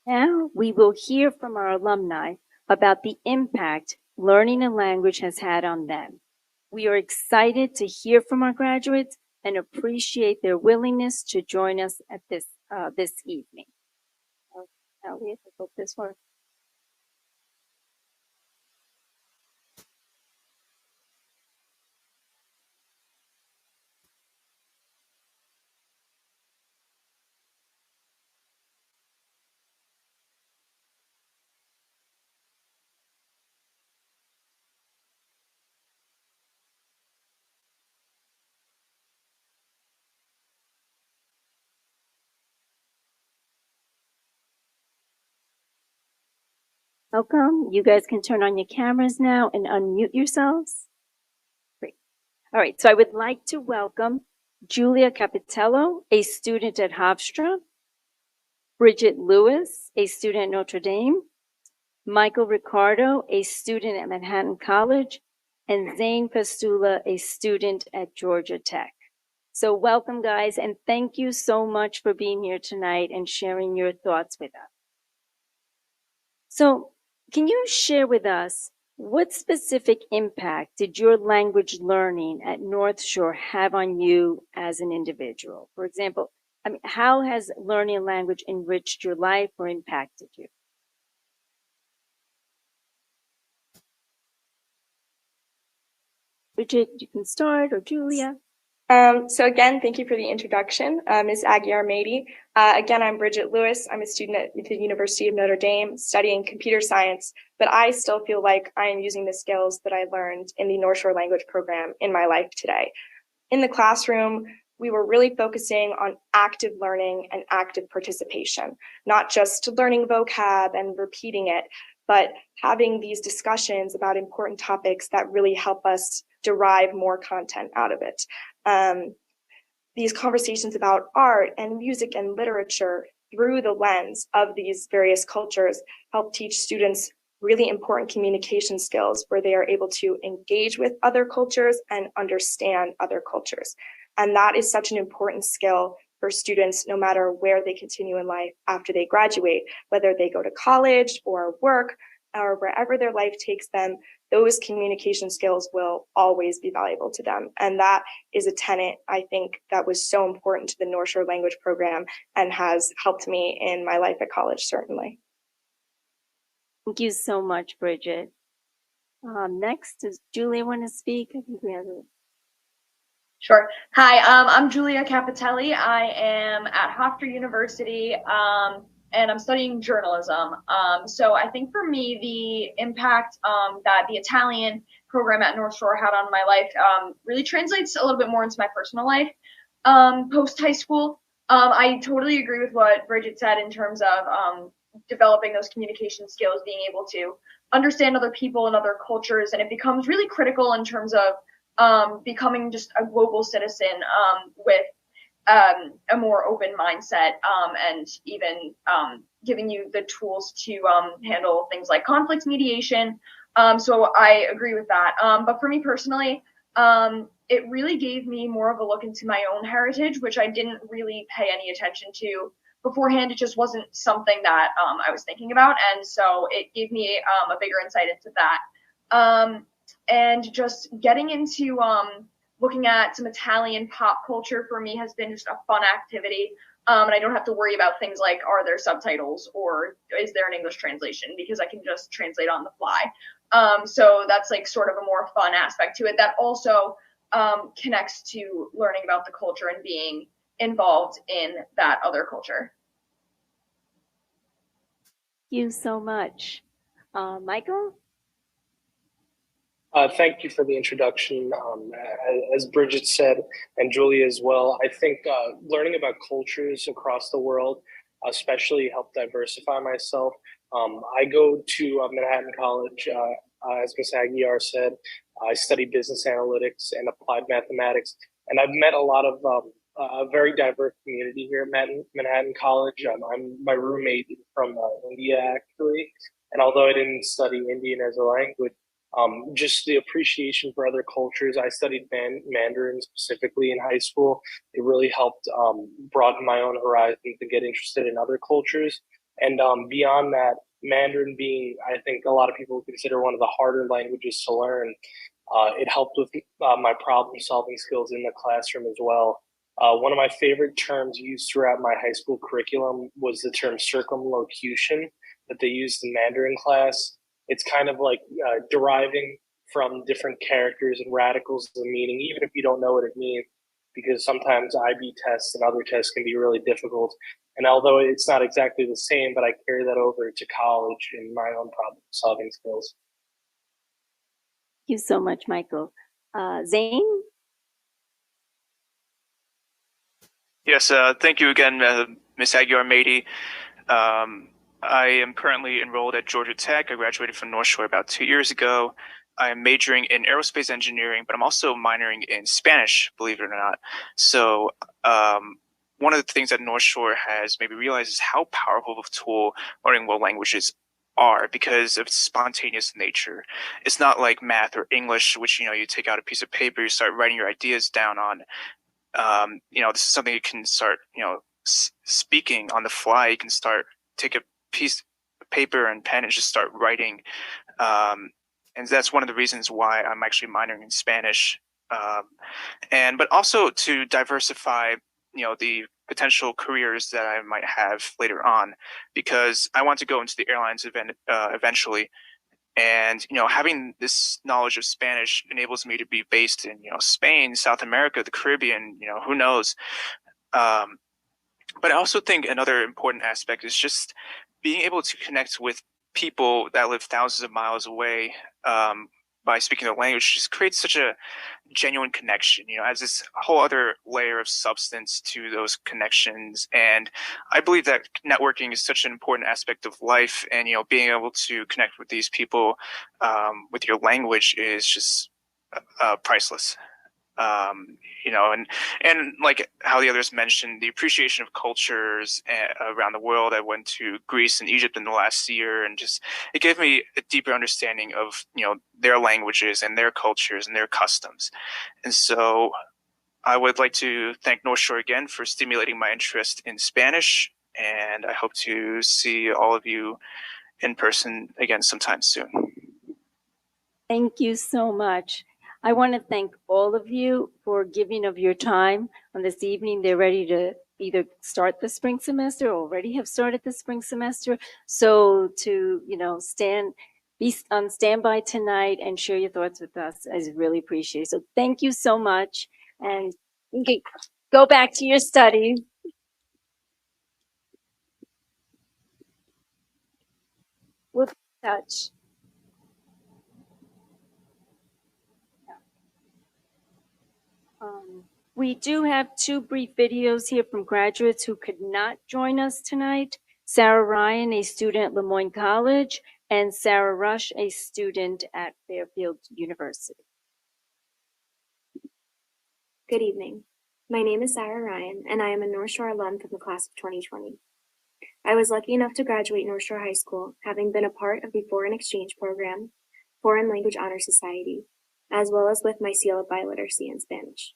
Now we will hear from our alumni about the impact learning a language has had on them. We are excited to hear from our graduates and appreciate their willingness to join us at this evening. Elliot, I hope this works. Welcome. You guys can turn on your cameras now and unmute yourselves. Great. All right, so I would like to welcome Julia Capitello, a student at Hofstra, Bridget Lewis, a student at Notre Dame, Michael Ricardo, a student at Manhattan College, and Zane Pastula, a student at Georgia Tech. So welcome, guys, and thank you so much for being here tonight and sharing your thoughts with us. So, can you share with us what specific impact did your language learning at North Shore have on you as an individual? For example, how has learning a language enriched your life or impacted you? Bridget, you can start, or Julia. So again, thank you for the introduction, Ms. Aguiar Mady. Again, I'm Bridget Lewis. I'm a student at the University of Notre Dame studying computer science, but I still feel like I am using the skills that I learned in the North Shore language program in my life today. In the classroom, we were really focusing on active learning and active participation, not just learning vocab and repeating it, but having these discussions about important topics that really help us derive more content out of it. These conversations about art and music and literature through the lens of these various cultures help teach students really important communication skills where they are able to engage with other cultures and understand other cultures. And that is such an important skill for for students no matter where they continue in life after they graduate, whether they go to college or work or wherever their life takes them. Those communication skills will always be valuable to them. And that is a tenet, I think, that was so important to the North Shore Language Program and has helped me in my life at college, certainly. Thank you so much, Bridget. Next, does Julia want to speak? I think we have a Sure. Hi, I'm Julia Capitelli. I am at Hofstra University, and I'm studying journalism. So I think for me, the impact that the Italian program at North Shore had on my life really translates a little bit more into my personal life post high school. I totally agree with what Bridget said in terms of developing those communication skills, being able to understand other people and other cultures, and it becomes really critical in terms of becoming just a global citizen with a more open mindset and even giving you the tools to handle things like conflict mediation. So I agree with that. But for me personally, it really gave me more of a look into my own heritage, which I didn't really pay any attention to beforehand. It just wasn't something that I was thinking about. And so it gave me a bigger insight into that. And just getting into looking at some Italian pop culture for me has been just a fun activity. And I don't have to worry about things like, are there subtitles or is there an English translation? Because I can just translate on the fly. So that's like sort of a more fun aspect to it that also connects to learning about the culture and being involved in that other culture. Thank you so much. Michael? Thank you for the introduction. As Bridget said, and Julia as well, I think learning about cultures across the world especially helped diversify myself. I go to Manhattan College, as Ms. Aguiar said. I study business analytics and applied mathematics, and I've met a lot of a very diverse community here at Manhattan College. My roommate is from India, actually, and although I didn't study Indian as a language, just the appreciation for other cultures. I studied Mandarin specifically in high school. It really helped broaden my own horizons to get interested in other cultures. And beyond that, Mandarin being, I think a lot of people consider one of the harder languages to learn, it helped with my problem solving skills in the classroom as well. One of my favorite terms used throughout my high school curriculum was the term circumlocution that they used in Mandarin class. It's kind of like deriving from different characters and radicals of the meaning, even if you don't know what it means, because sometimes IB tests and other tests can be really difficult. And although it's not exactly the same, but I carry that over to college in my own problem solving skills. Thank you so much, Michael. Zane? Yes, thank you again, Ms. Aguiar-Mady. I am currently enrolled at Georgia Tech. I graduated from North Shore about 2 years ago. I am majoring in aerospace engineering, but I'm also minoring in Spanish, believe it or not. So one of the things that North Shore has maybe realized is how powerful of a tool learning world languages are because of its spontaneous nature. It's not like math or English, which, you take out a piece of paper, you start writing your ideas down on. This is something you can start, speaking on the fly. You can take a piece of paper and pen and just start writing. And that's one of the reasons why I'm actually minoring in Spanish. But also to diversify, the potential careers that I might have later on, because I want to go into the airlines eventually. And, having this knowledge of Spanish enables me to be based in, Spain, South America, the Caribbean, who knows. But I also think another important aspect is just being able to connect with people that live thousands of miles away by speaking the language just creates such a genuine connection, adds this whole other layer of substance to those connections. And I believe that networking is such an important aspect of life, and, being able to connect with these people with your language is just priceless. And like how the others mentioned, the appreciation of cultures around the world. I went to Greece and Egypt in the last year, and just it gave me a deeper understanding of their languages and their cultures and their customs. And so I would like to thank North Shore again for stimulating my interest in Spanish, and I hope to see all of you in person again sometime soon. Thank you so much. I want to thank all of you for giving of your time on this evening. They're ready to either start the spring semester or already have started the spring semester. So to, be on standby tonight and share your thoughts with us is really appreciated. So thank you so much. And you can go back to your studies. We'll be in touch. We do have two brief videos here from graduates who could not join us tonight. Sarah Ryan, a student at Lemoyne College, and Sarah Rush, a student at Fairfield University. Good evening. My name is Sarah Ryan, and I am a North Shore alum from the class of 2020. I was lucky enough to graduate North Shore High School, having been a part of the Foreign Exchange Program, Foreign Language Honor Society, as well as with my seal of biliteracy in Spanish.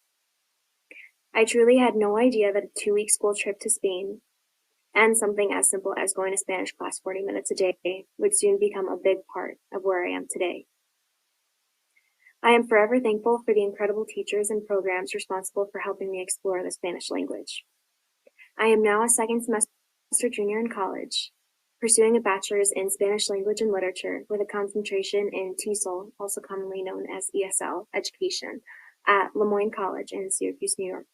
I truly had no idea that a 2-week school trip to Spain and something as simple as going to Spanish class 40 minutes a day would soon become a big part of where I am today. I am forever thankful for the incredible teachers and programs responsible for helping me explore the Spanish language. I am now a second semester junior in college, pursuing a bachelor's in Spanish language and literature with a concentration in TESOL, also commonly known as ESL, education, at Lemoyne College in Syracuse, New York.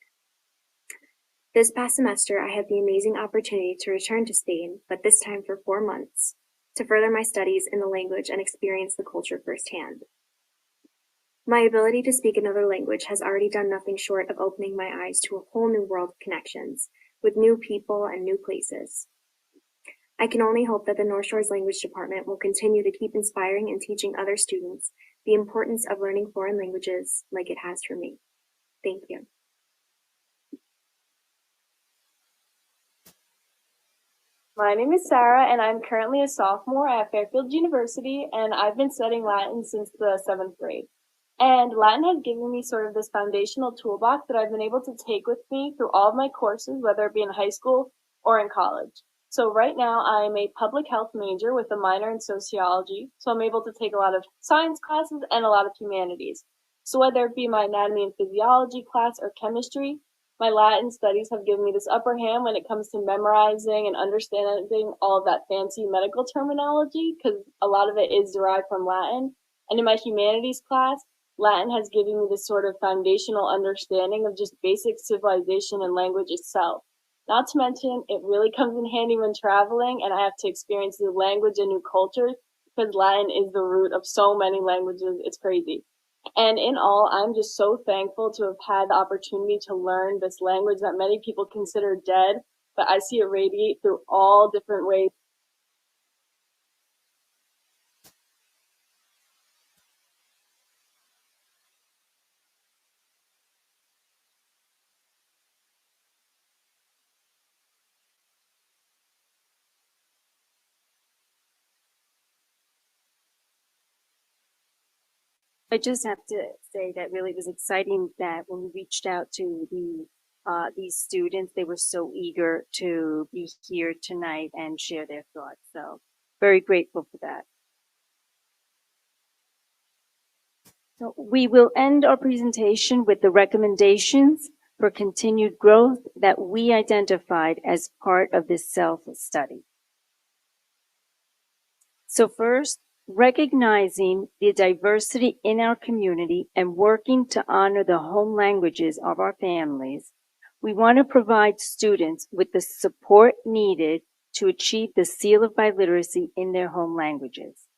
This past semester, I had the amazing opportunity to return to Spain, but this time for 4 months, to further my studies in the language and experience the culture firsthand. My ability to speak another language has already done nothing short of opening my eyes to a whole new world of connections with new people and new places. I can only hope that the North Shore's Language Department will continue to keep inspiring and teaching other students the importance of learning foreign languages like it has for me. Thank you. My name is Sarah, and I'm currently a sophomore at Fairfield University, and I've been studying Latin since the 7th grade. And Latin has given me sort of this foundational toolbox that I've been able to take with me through all of my courses, whether it be in high school or in college. So right now, I'm a public health major with a minor in sociology, so I'm able to take a lot of science classes and a lot of humanities. So whether it be my anatomy and physiology class or chemistry, my Latin studies have given me this upper hand when it comes to memorizing and understanding all of that fancy medical terminology, because a lot of it is derived from Latin. And in my humanities class, Latin has given me this sort of foundational understanding of just basic civilization and language itself. Not to mention, it really comes in handy when traveling and I have to experience new language and new cultures, because Latin is the root of so many languages. It's crazy. And in all, I'm just so thankful to have had the opportunity to learn this language that many people consider dead, but I see it radiate through all different ways. I just have to say that really was exciting that when we reached out to these students, they were so eager to be here tonight and share their thoughts. So very grateful for that. So we will end our presentation with the recommendations for continued growth that we identified as part of this self-study. So first, recognizing the diversity in our community and working to honor the home languages of our families, we want to provide students with the support needed to achieve the seal of biliteracy in their home languages.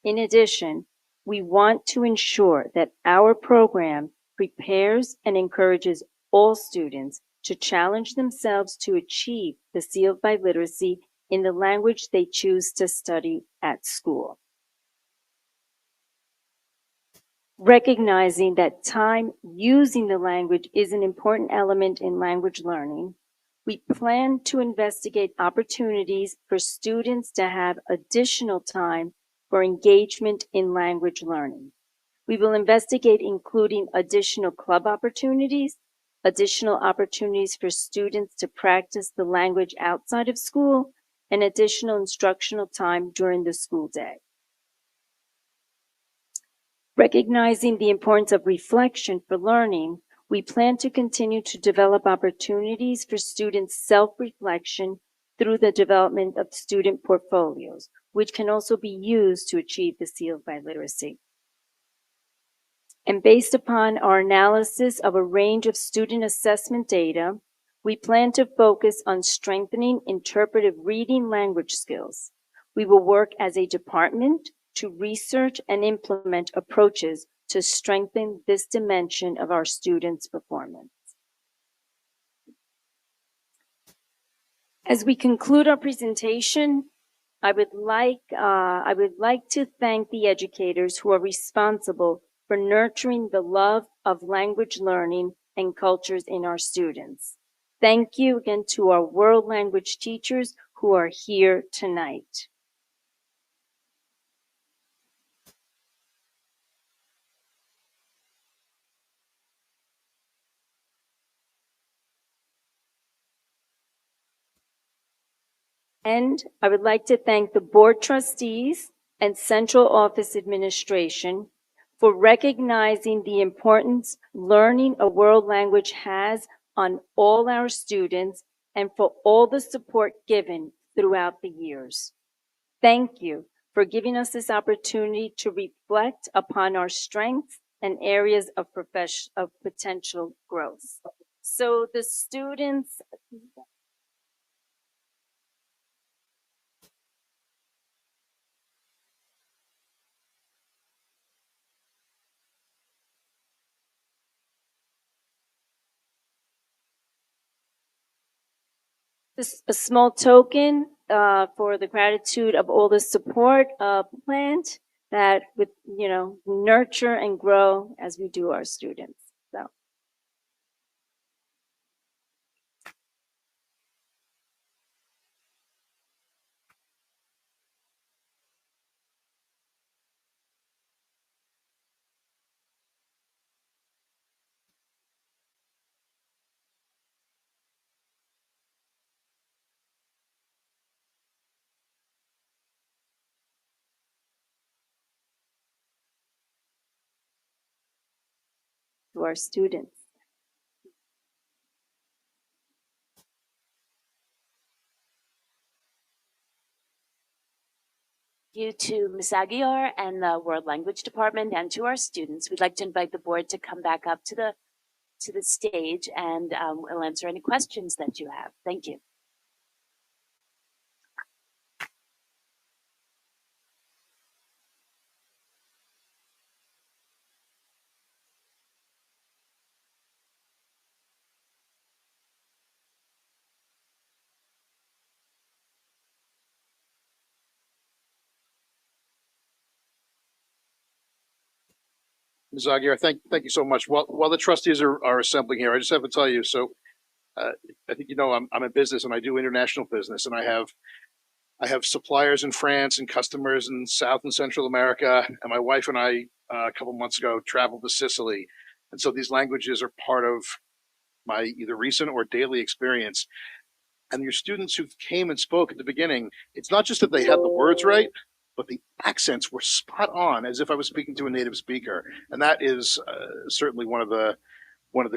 In addition, we want to ensure that our program prepares and encourages all students to challenge themselves to achieve the seal of biliteracy in the language they choose to study at school. Recognizing that time using the language is an important element in language learning, we plan to investigate opportunities for students to have additional time for engagement in language learning. We will investigate including additional club opportunities, additional opportunities for students to practice the language outside of school, and additional instructional time during the school day. Recognizing the importance of reflection for learning, we plan to continue to develop opportunities for students' self-reflection through the development of student portfolios, which can also be used to achieve the seal of biliteracy. And based upon our analysis of a range of student assessment data, we plan to focus on strengthening interpretive reading language skills. We will work as a department to research and implement approaches to strengthen this dimension of our students' performance. As we conclude our presentation, I would like to thank the educators who are responsible for nurturing the love of language learning and cultures in our students. Thank you again to our world language teachers who are here tonight. And I would like to thank the board trustees and central office administration for recognizing the importance learning a world language has on all our students and for all the support given throughout the years. Thank you for giving us this opportunity to reflect upon our strengths and areas of potential growth. So the students, a small token for the gratitude of all the support plant that would, nurture and grow as we do our students. So. To our students. Thank you to Ms. Aguiar and the World Language Department and to our students. We'd like to invite the board to come back up to the stage and we'll answer any questions that you have. Thank you. Ms. Aguirre, thank you so much. While the trustees are assembling here, I just have to tell you, so I think I'm in business and I do international business, and I have suppliers in France and customers in South and Central America, and my wife and I a couple months ago traveled to Sicily, and so these languages are part of my either recent or daily experience. And your students who came and spoke at the beginning, it's not just that they had the words right, but the accents were spot on, as if I was speaking to a native speaker. And that is certainly one of the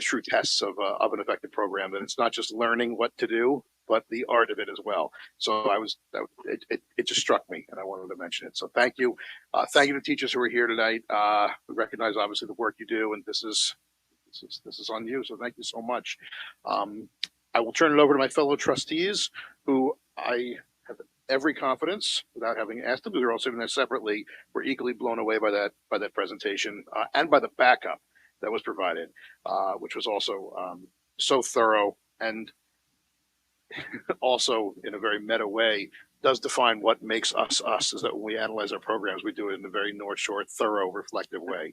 true tests of an effective program. That it's not just learning what to do, but the art of it as well. So it just struck me, and I wanted to mention it. So thank you to the teachers who are here tonight. We recognize obviously the work you do, and this is on you. So thank you so much. I will turn it over to my fellow trustees, who I have every confidence, without having asked them, because they're all sitting there separately, were equally blown away by that presentation and by the backup that was provided, which was also so thorough and also in a very meta way does define what makes us us. Is that when we analyze our programs, we do it in a very North Shore, thorough, reflective way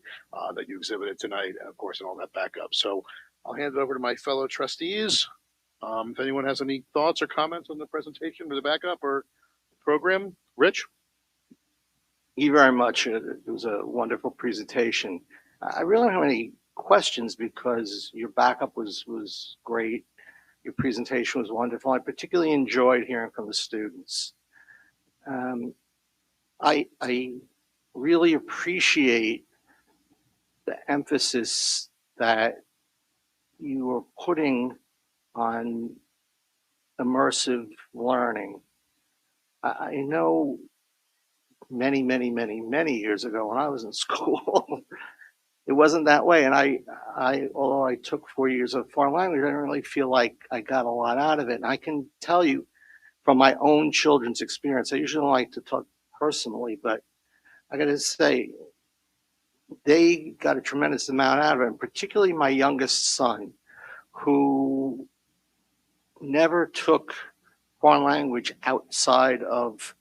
that you exhibited tonight, and of course, in all that backup. So I'll hand it over to my fellow trustees. If anyone has any thoughts or comments on the presentation or the backup or program, Rich? Thank you very much. It was a wonderful presentation. I really don't have any questions because your backup was great. Your presentation was wonderful. I particularly enjoyed hearing from the students. I really appreciate the emphasis that you were putting on immersive learning. I know many years ago when I was in school, it wasn't that way. And although I took 4 years of foreign language, I didn't really feel like I got a lot out of it. And I can tell you from my own children's experience, I usually don't like to talk personally, but I got to say, they got a tremendous amount out of it, and particularly my youngest son, who never took foreign language outside of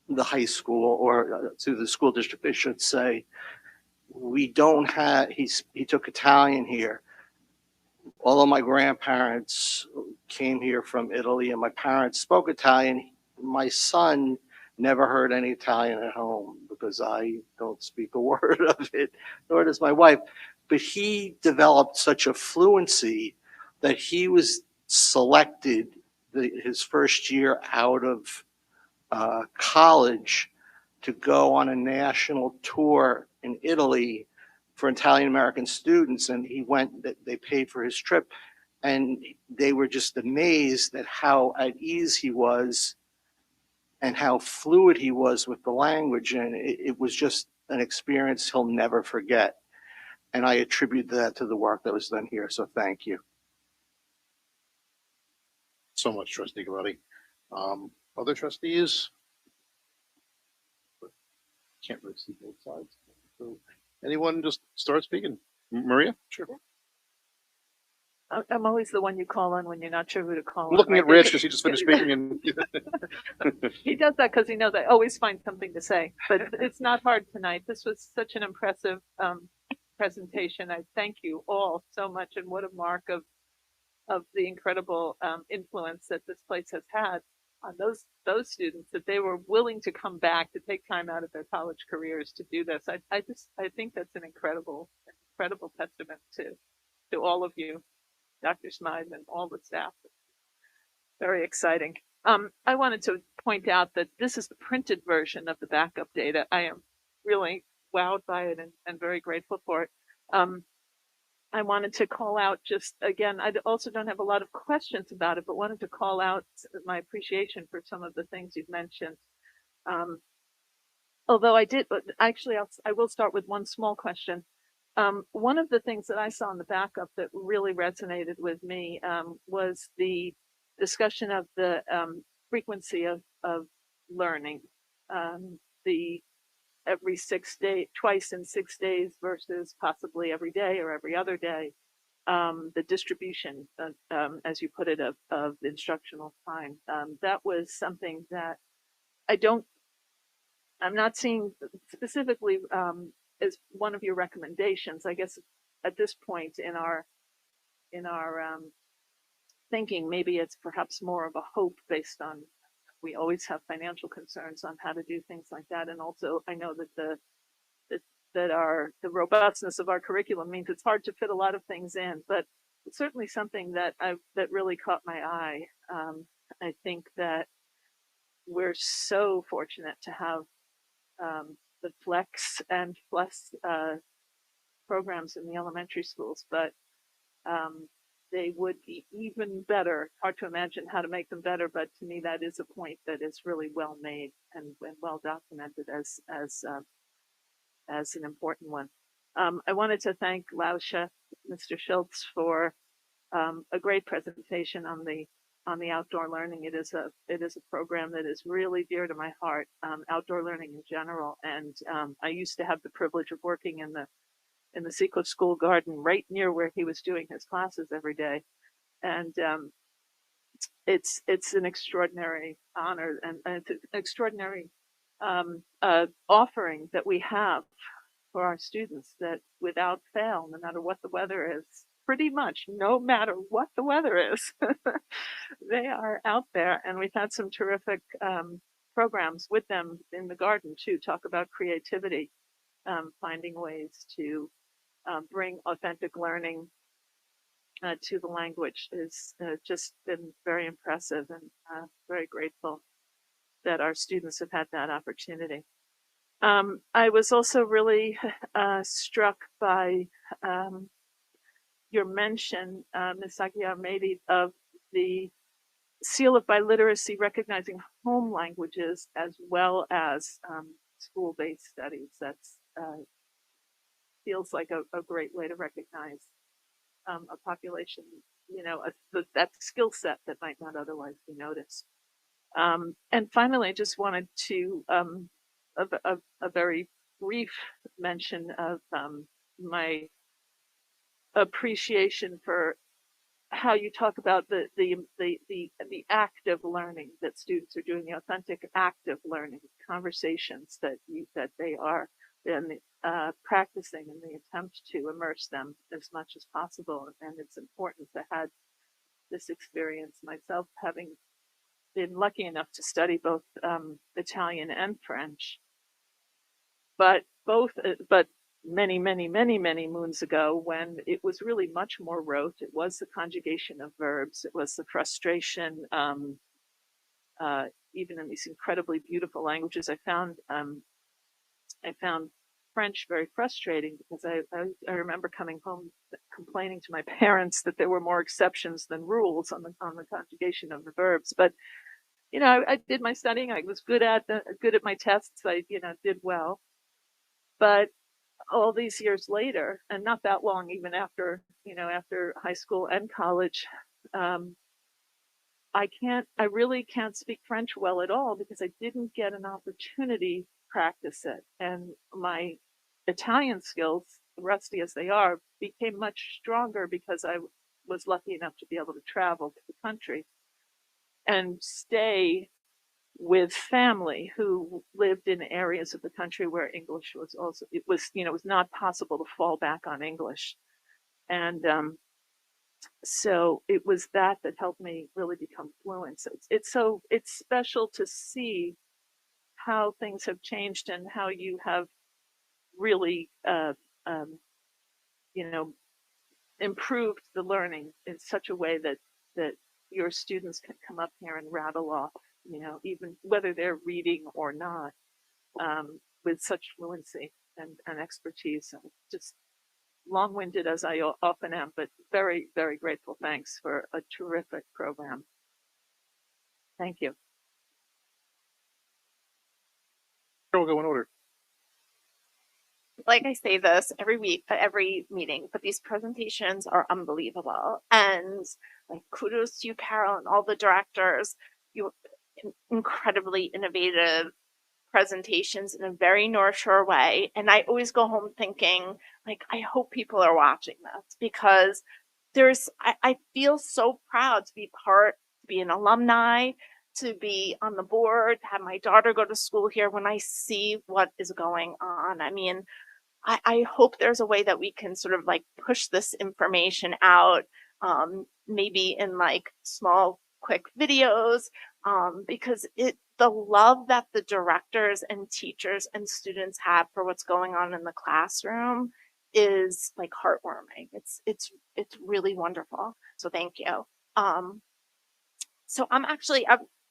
the high school or to the school district, I should say. We don't have, he took Italian here. Although my grandparents came here from Italy and my parents spoke Italian, my son never heard any Italian at home because I don't speak a word of it, nor does my wife. But he developed such a fluency that he was selected his first year out of college to go on a national tour in Italy for Italian American students. And he went, they paid for his trip, and they were just amazed at how at ease he was and how fluid he was with the language. And it was just an experience he'll never forget. And I attribute that to the work that was done here. So thank you. So much, Trustee Gabati. Other trustees? Can't really see both sides. So anyone just start speaking? Maria? Sure. I'm always the one you call on when you're not sure who to call I'm on. looking right? at Rich because he just finished speaking. And He does that because he knows I always find something to say, but it's not hard tonight. This was such an impressive presentation. I thank you all so much, and what a mark of the incredible influence that this place has had on those students, that they were willing to come back, to take time out of their college careers to do this. I think that's an incredible testament to all of you, Dr. Smythe and all the staff. Very exciting. I wanted to point out that this is the printed version of the backup data. I am really wowed by it and very grateful for it. I wanted to call out just again, I also don't have a lot of questions about it, but wanted to call out my appreciation for some of the things you've mentioned. Although I did, but actually I will start with one small question. One of the things that I saw in the backup that really resonated with me was the discussion of the frequency of learning, the every 6 days, twice in 6 days versus possibly every day or every other day, the distribution, as you put it, of instructional time. That was something that I'm not seeing specifically as one of your recommendations. I guess at this point in our thinking, maybe it's perhaps more of a hope based on, we always have financial concerns on how to do things like that. And also I know that the robustness of our curriculum means it's hard to fit a lot of things in, but it's certainly something that really caught my eye. I think that we're so fortunate to have the Flex and Plus programs in the elementary schools, but they would be even better. Hard to imagine how to make them better, but to me that is a point that is really well made and well documented as an important one. I wanted to thank Lauscha, Mr. Schultz, for a great presentation on the outdoor learning. It is a program that is really dear to my heart, outdoor learning in general. And I used to have the privilege of working in the Seacoast School Garden right near where he was doing his classes every day. And it's an extraordinary honor and it's an extraordinary offering that we have for our students, that without fail, no matter what the weather is, pretty much no matter what the weather is, they are out there. And we've had some terrific programs with them in the garden too, talk about creativity, finding ways to bring authentic learning to the language is just been very impressive, and very grateful that our students have had that opportunity. I was also really struck by your mention, Ms. Aguiar-Mady, of the seal of biliteracy recognizing home languages as well as school-based studies. That's feels like a great way to recognize a population, that skill set that might not otherwise be noticed. And finally, I just wanted to a very brief mention of my appreciation for how you talk about the active learning that students are doing, the authentic active learning conversations that they are then practicing in the attempt to immerse them as much as possible. And it's important to have this experience myself, having been lucky enough to study both Italian and French, but many moons ago, when it was really much more rote. It was the conjugation of verbs. It was the frustration, even in these incredibly beautiful languages. I found French very frustrating because I remember coming home complaining to my parents that there were more exceptions than rules on the conjugation of the verbs. But I did my studying. I was good at my tests. I did well. But all these years later, and not that long, even after high school and college, I really can't speak French well at all because I didn't get an opportunity to practice it. And my Italian skills, rusty as they are, became much stronger because I was lucky enough to be able to travel to the country and stay with family who lived in areas of the country where English was also, it was not possible to fall back on English. And so it was that helped me really become fluent. So it's special to see how things have changed and how you have really, improved the learning in such a way that your students can come up here and rattle off, even whether they're reading or not, with such fluency and expertise. And just long-winded as I often am, but very, very grateful. Thanks for a terrific program. Thank you. We'll go in order. Like I say this every week at every meeting, but these presentations are unbelievable. And like, kudos to you, Carol, and all the directors. You incredibly innovative presentations in a very North Shore way. And I always go home thinking, like, I hope people are watching this, because I feel so proud to be an alumni, to be on the board, to have my daughter go to school here. When I see what is going on, I mean, I hope there's a way that we can sort of like push this information out, maybe in like small, quick videos, because the love that the directors and teachers and students have for what's going on in the classroom is like heartwarming. It's really wonderful. So thank you. So I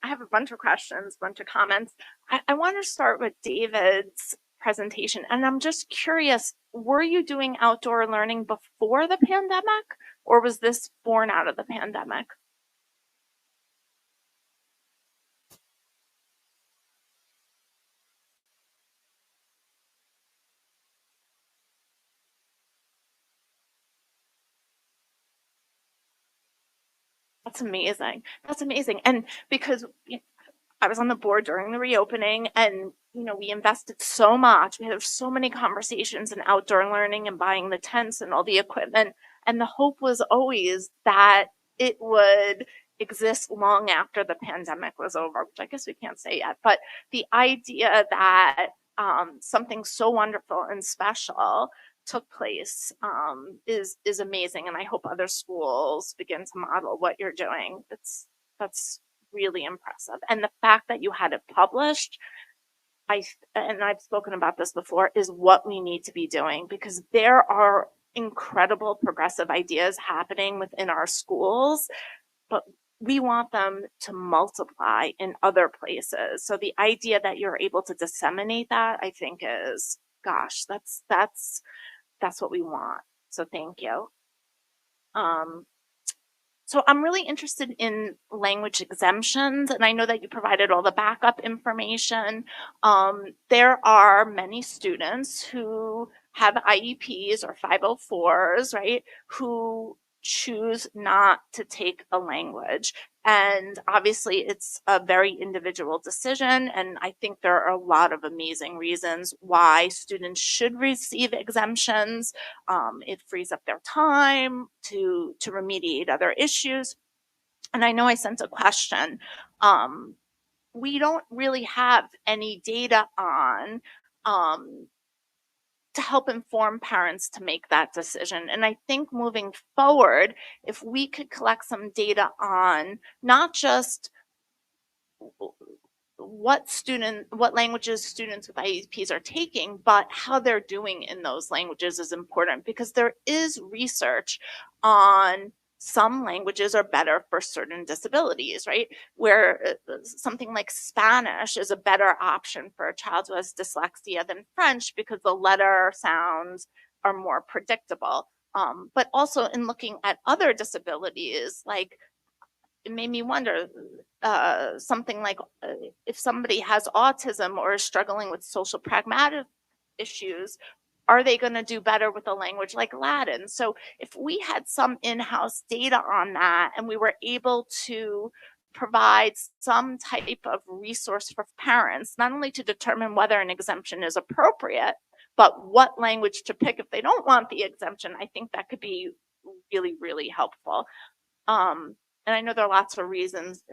have a bunch of questions, a bunch of comments. I want to start with David's presentation. And I'm just curious, were you doing outdoor learning before the pandemic, or was this born out of the pandemic? That's amazing. That's amazing. And because I was on the board during the reopening, and we invested so much. We had so many conversations in outdoor learning and buying the tents and all the equipment. And the hope was always that it would exist long after the pandemic was over, which I guess we can't say yet. But the idea that something so wonderful and special took place is amazing. And I hope other schools begin to model what you're doing. That's really impressive. And the fact that you had it published, and I've spoken about this before, is what we need to be doing, because there are incredible progressive ideas happening within our schools, but we want them to multiply in other places. So the idea that you're able to disseminate that, I think is, gosh, that's what we want. So thank you. So I'm really interested in language exemptions, and I know that you provided all the backup information. There are many students who have IEPs or 504s, right, who choose not to take a language. And obviously it's a very individual decision. And I think there are a lot of amazing reasons why students should receive exemptions. It frees up their time to remediate other issues. And I know I sent a question. We don't really have any data on to help inform parents to make that decision. And I think moving forward, if we could collect some data on not just what languages students with IEPs are taking, but how they're doing in those languages is important, because there is research on some languages are better for certain disabilities, right? Where something like Spanish is a better option for a child who has dyslexia than French because the letter sounds are more predictable. But also in looking at other disabilities, like it made me wonder, something like if somebody has autism or is struggling with social pragmatic issues, are they going to do better with a language like Latin? So if we had some in-house data on that and we were able to provide some type of resource for parents, not only to determine whether an exemption is appropriate, but what language to pick if they don't want the exemption, I think that could be really, really helpful. And I know there are lots of reasons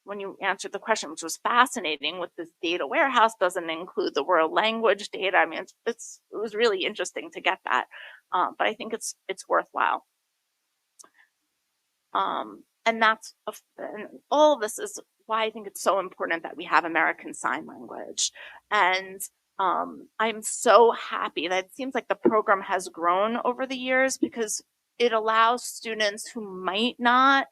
when you answered the question, which was fascinating, with this data warehouse doesn't include the world language data. I mean, it was really interesting to get that, but I think it's worthwhile. And that's and all of this is why I think it's so important that we have American Sign Language. And I'm so happy that it seems like the program has grown over the years, because it allows students who might not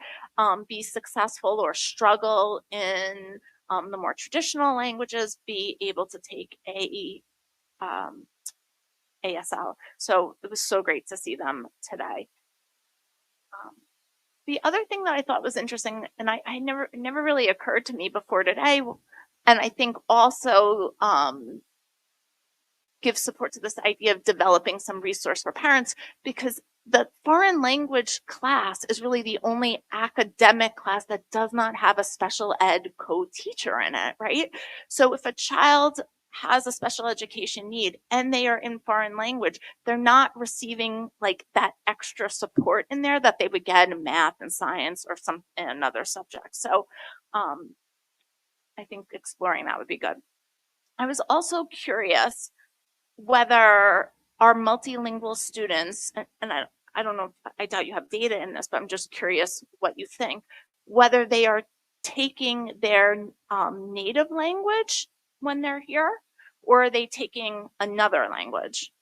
be successful or struggle in the more traditional languages be able to take ASL. So it was so great to see them today. The other thing that I thought was interesting, and I never really occurred to me before today, and I think also give support to this idea of developing some resource for parents, because the foreign language class is really the only academic class that does not have a special ed co-teacher in it, right? So if a child has a special education need and they are in foreign language, they're not receiving like that extra support in there that they would get in math and science or another subject. So I think exploring that would be good. I was also curious whether our multilingual students, and I don't know, I doubt you have data in this, but I'm just curious what you think, whether they are taking their native language when they're here, or are they taking another language?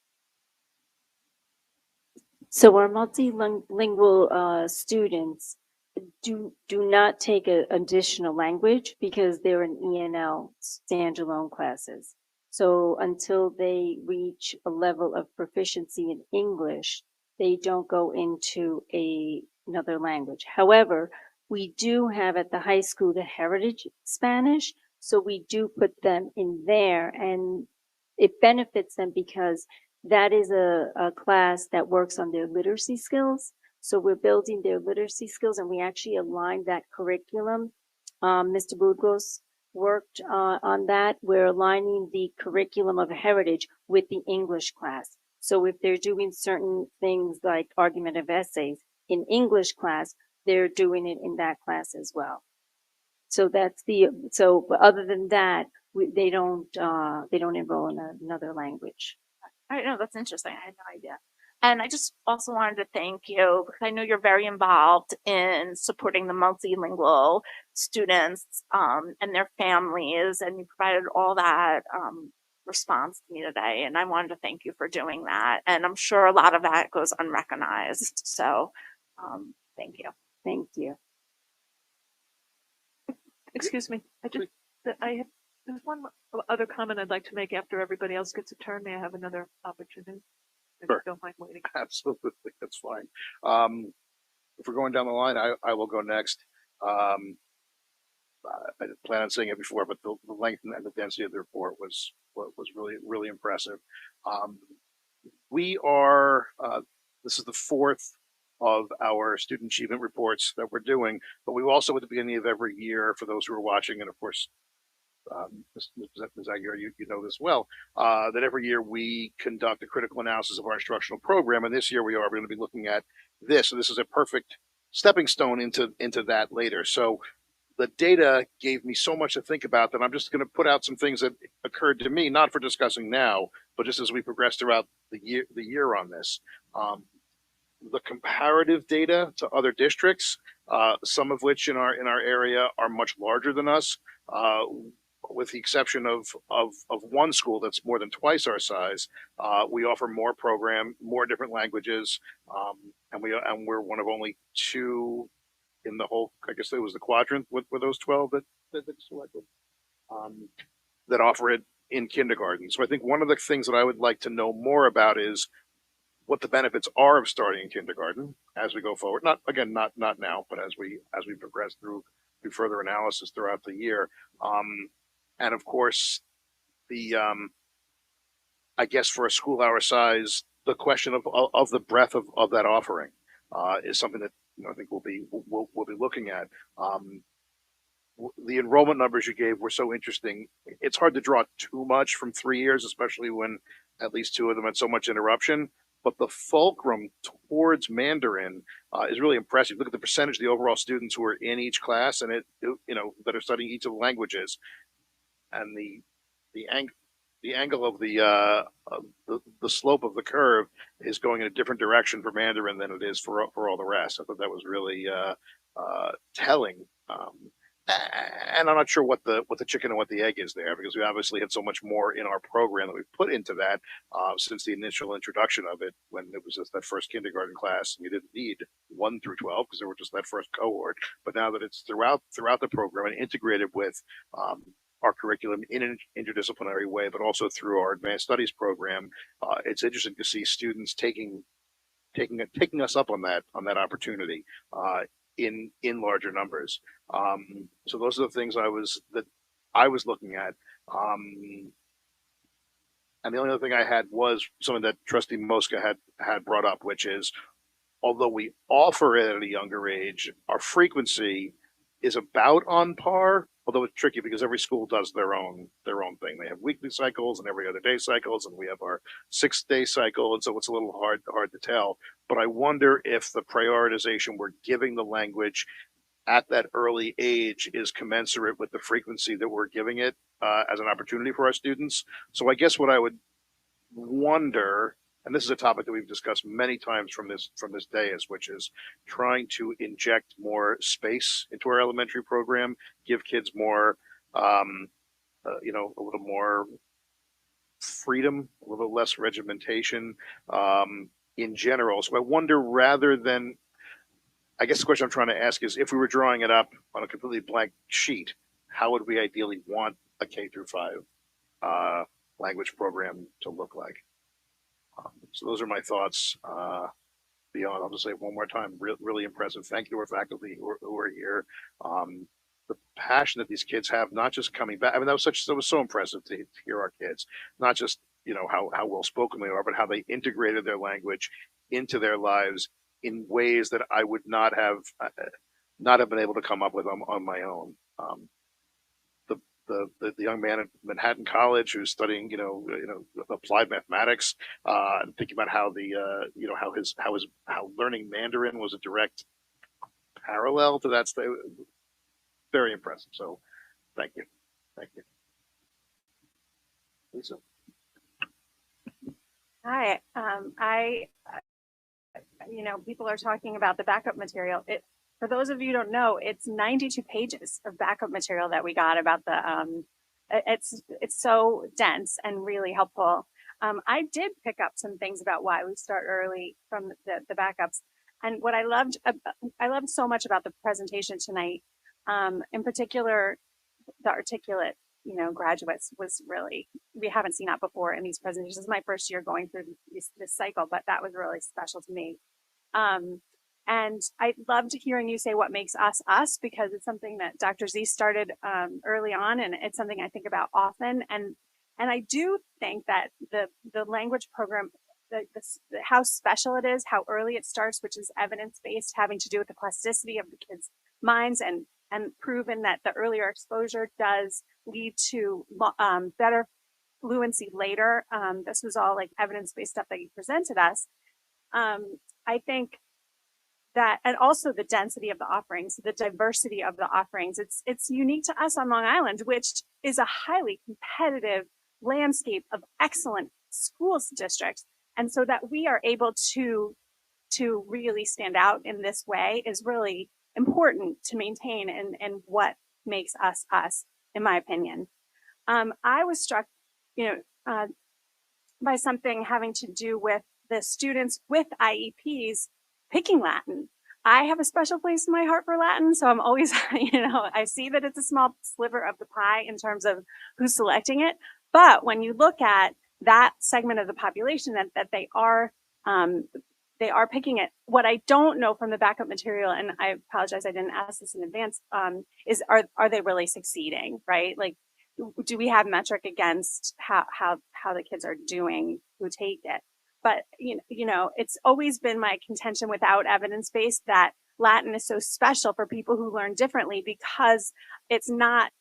So our multilingual students do not take an additional language because they're in ENL standalone classes. So until they reach a level of proficiency in English, they don't go into another language. However, we do have at the high school the heritage Spanish, so we do put them in there, and it benefits them because that is a class that works on their literacy skills. So we're building their literacy skills, and we actually align that curriculum. Mr. Burgos worked on that. We're aligning the curriculum of heritage with the English class. So if they're doing certain things like argumentative essays in English class, they're doing it in that class as well. So that's but other than that, they don't enroll in another language. I know, that's interesting. I had no idea. And I just also wanted to thank you, because I know you're very involved in supporting the multilingual students and their families, and you provided all that response to me today. And I wanted to thank you for doing that. And I'm sure a lot of that goes unrecognized. So thank you. Thank you. Excuse me, there's one other comment I'd like to make after everybody else gets a turn. May I have another opportunity? If Sure. you don't mind waiting. Absolutely, that's fine. If we're going down the line, I will go next. I didn't plan on saying it before, but the length and the density of the report was really impressive. We are this is the fourth of our student achievement reports that we're doing, but we also, at the beginning of every year, for those who are watching, and of course, Ms. Aguirre, you know this well, that every year we conduct a critical analysis of our instructional program, and this year we are going to be looking at this. So this is a perfect stepping stone into that later. So the data gave me so much to think about that I'm just going to put out some things that occurred to me, not for discussing now, but just as we progress throughout the year on this. The comparative data to other districts, some of which in our area are much larger than us, with the exception of one school that's more than twice our size. We offer more different languages, and we're one of only two in the whole, I guess it was the quadrant with those 12 that selected, that offer it in kindergarten. So I think one of the things that I would like to know more about is what the benefits are of starting in kindergarten as we go forward. Not now, but as we progress through further analysis throughout the year. And of course, I guess for a school our size, the question of the breadth of that offering is something that I think we'll be looking at. The enrollment numbers you gave were so interesting. It's hard to draw too much from 3 years, especially when at least two of them had so much interruption. But the fulcrum towards Mandarin is really impressive. Look at the percentage of the overall students who are in each class, and that are studying each of the languages, and the angle of the slope of the curve is going in a different direction for Mandarin than it is for all the rest. I thought that was really telling. And I'm not sure what the chicken and what the egg is there, because we obviously had so much more in our program that we put into that since the initial introduction of it, when it was just that first kindergarten class. You didn't need 1 through 12 because they were just that first cohort. But now that it's throughout the program and integrated with our curriculum in an interdisciplinary way, but also through our advanced studies program, it's interesting to see students taking us up on that opportunity in larger numbers. So those are the things I was looking at. And the only other thing I had was something that Trustee Mosca had brought up, which is, although we offer it at a younger age, our frequency is about on par, although it's tricky because every school does their own thing. They have weekly cycles and every other day cycles, and we have our 6-day cycle, and so it's a little hard to tell. But I wonder if the prioritization we're giving the language at that early age is commensurate with the frequency that we're giving it as an opportunity for our students. So I guess what I would wonder, and this is a topic that we've discussed many times from this dais, which is trying to inject more space into our elementary program, give kids more, a little more freedom, a little less regimentation in general. So I wonder, rather than, I guess the question I'm trying to ask is, if we were drawing it up on a completely blank sheet, how would we ideally want a K through 5 language program to look like? So those are my thoughts. Beyond, I'll just say it one more time, really impressive. Thank you to our faculty who are here. The passion that these kids have, not just coming back. I mean, that was so impressive to hear our kids, not just, how well spoken they are, but how they integrated their language into their lives in ways that I would not have been able to come up with on my own. The young man at Manhattan College who's studying, applied mathematics, and thinking about how how learning Mandarin was a direct parallel to that. Very impressive. So, thank you. Lisa. Hi. People are talking about the backup material. For those of you who don't know, it's 92 pages of backup material that we got about the it's so dense and really helpful. I did pick up some things about why we start early from the backups. And what I loved so much about the presentation tonight, in particular, the articulate, graduates was really, we haven't seen that before in these presentations. This is my first year going through this cycle, but that was really special to me. And I loved hearing you say what makes us us, because it's something that Dr. Z started early on, and it's something I think about often. And I do think that the language program, how special it is, how early it starts, which is evidence-based, having to do with the plasticity of the kids' minds, and proven that the earlier exposure does lead to better fluency later. This was all like evidence-based stuff that you presented us. I think that, and also the density of the offerings, the diversity of the offerings. It's unique to us on Long Island, which is a highly competitive landscape of excellent schools districts. And so that we are able to really stand out in this way is really important to maintain, and what makes us us, in my opinion. I was struck, by something having to do with the students with IEPs picking Latin. I have a special place in my heart for Latin, so I'm always, I see that it's a small sliver of the pie in terms of who's selecting it. But when you look at that segment of the population that they are picking it, what I don't know from the backup material, and I apologize, I didn't ask this in advance, is are they really succeeding, right? Like, do we have metric against how the kids are doing who take it? But, it's always been my contention without evidence-based that Latin is so special for people who learn differently, because it's not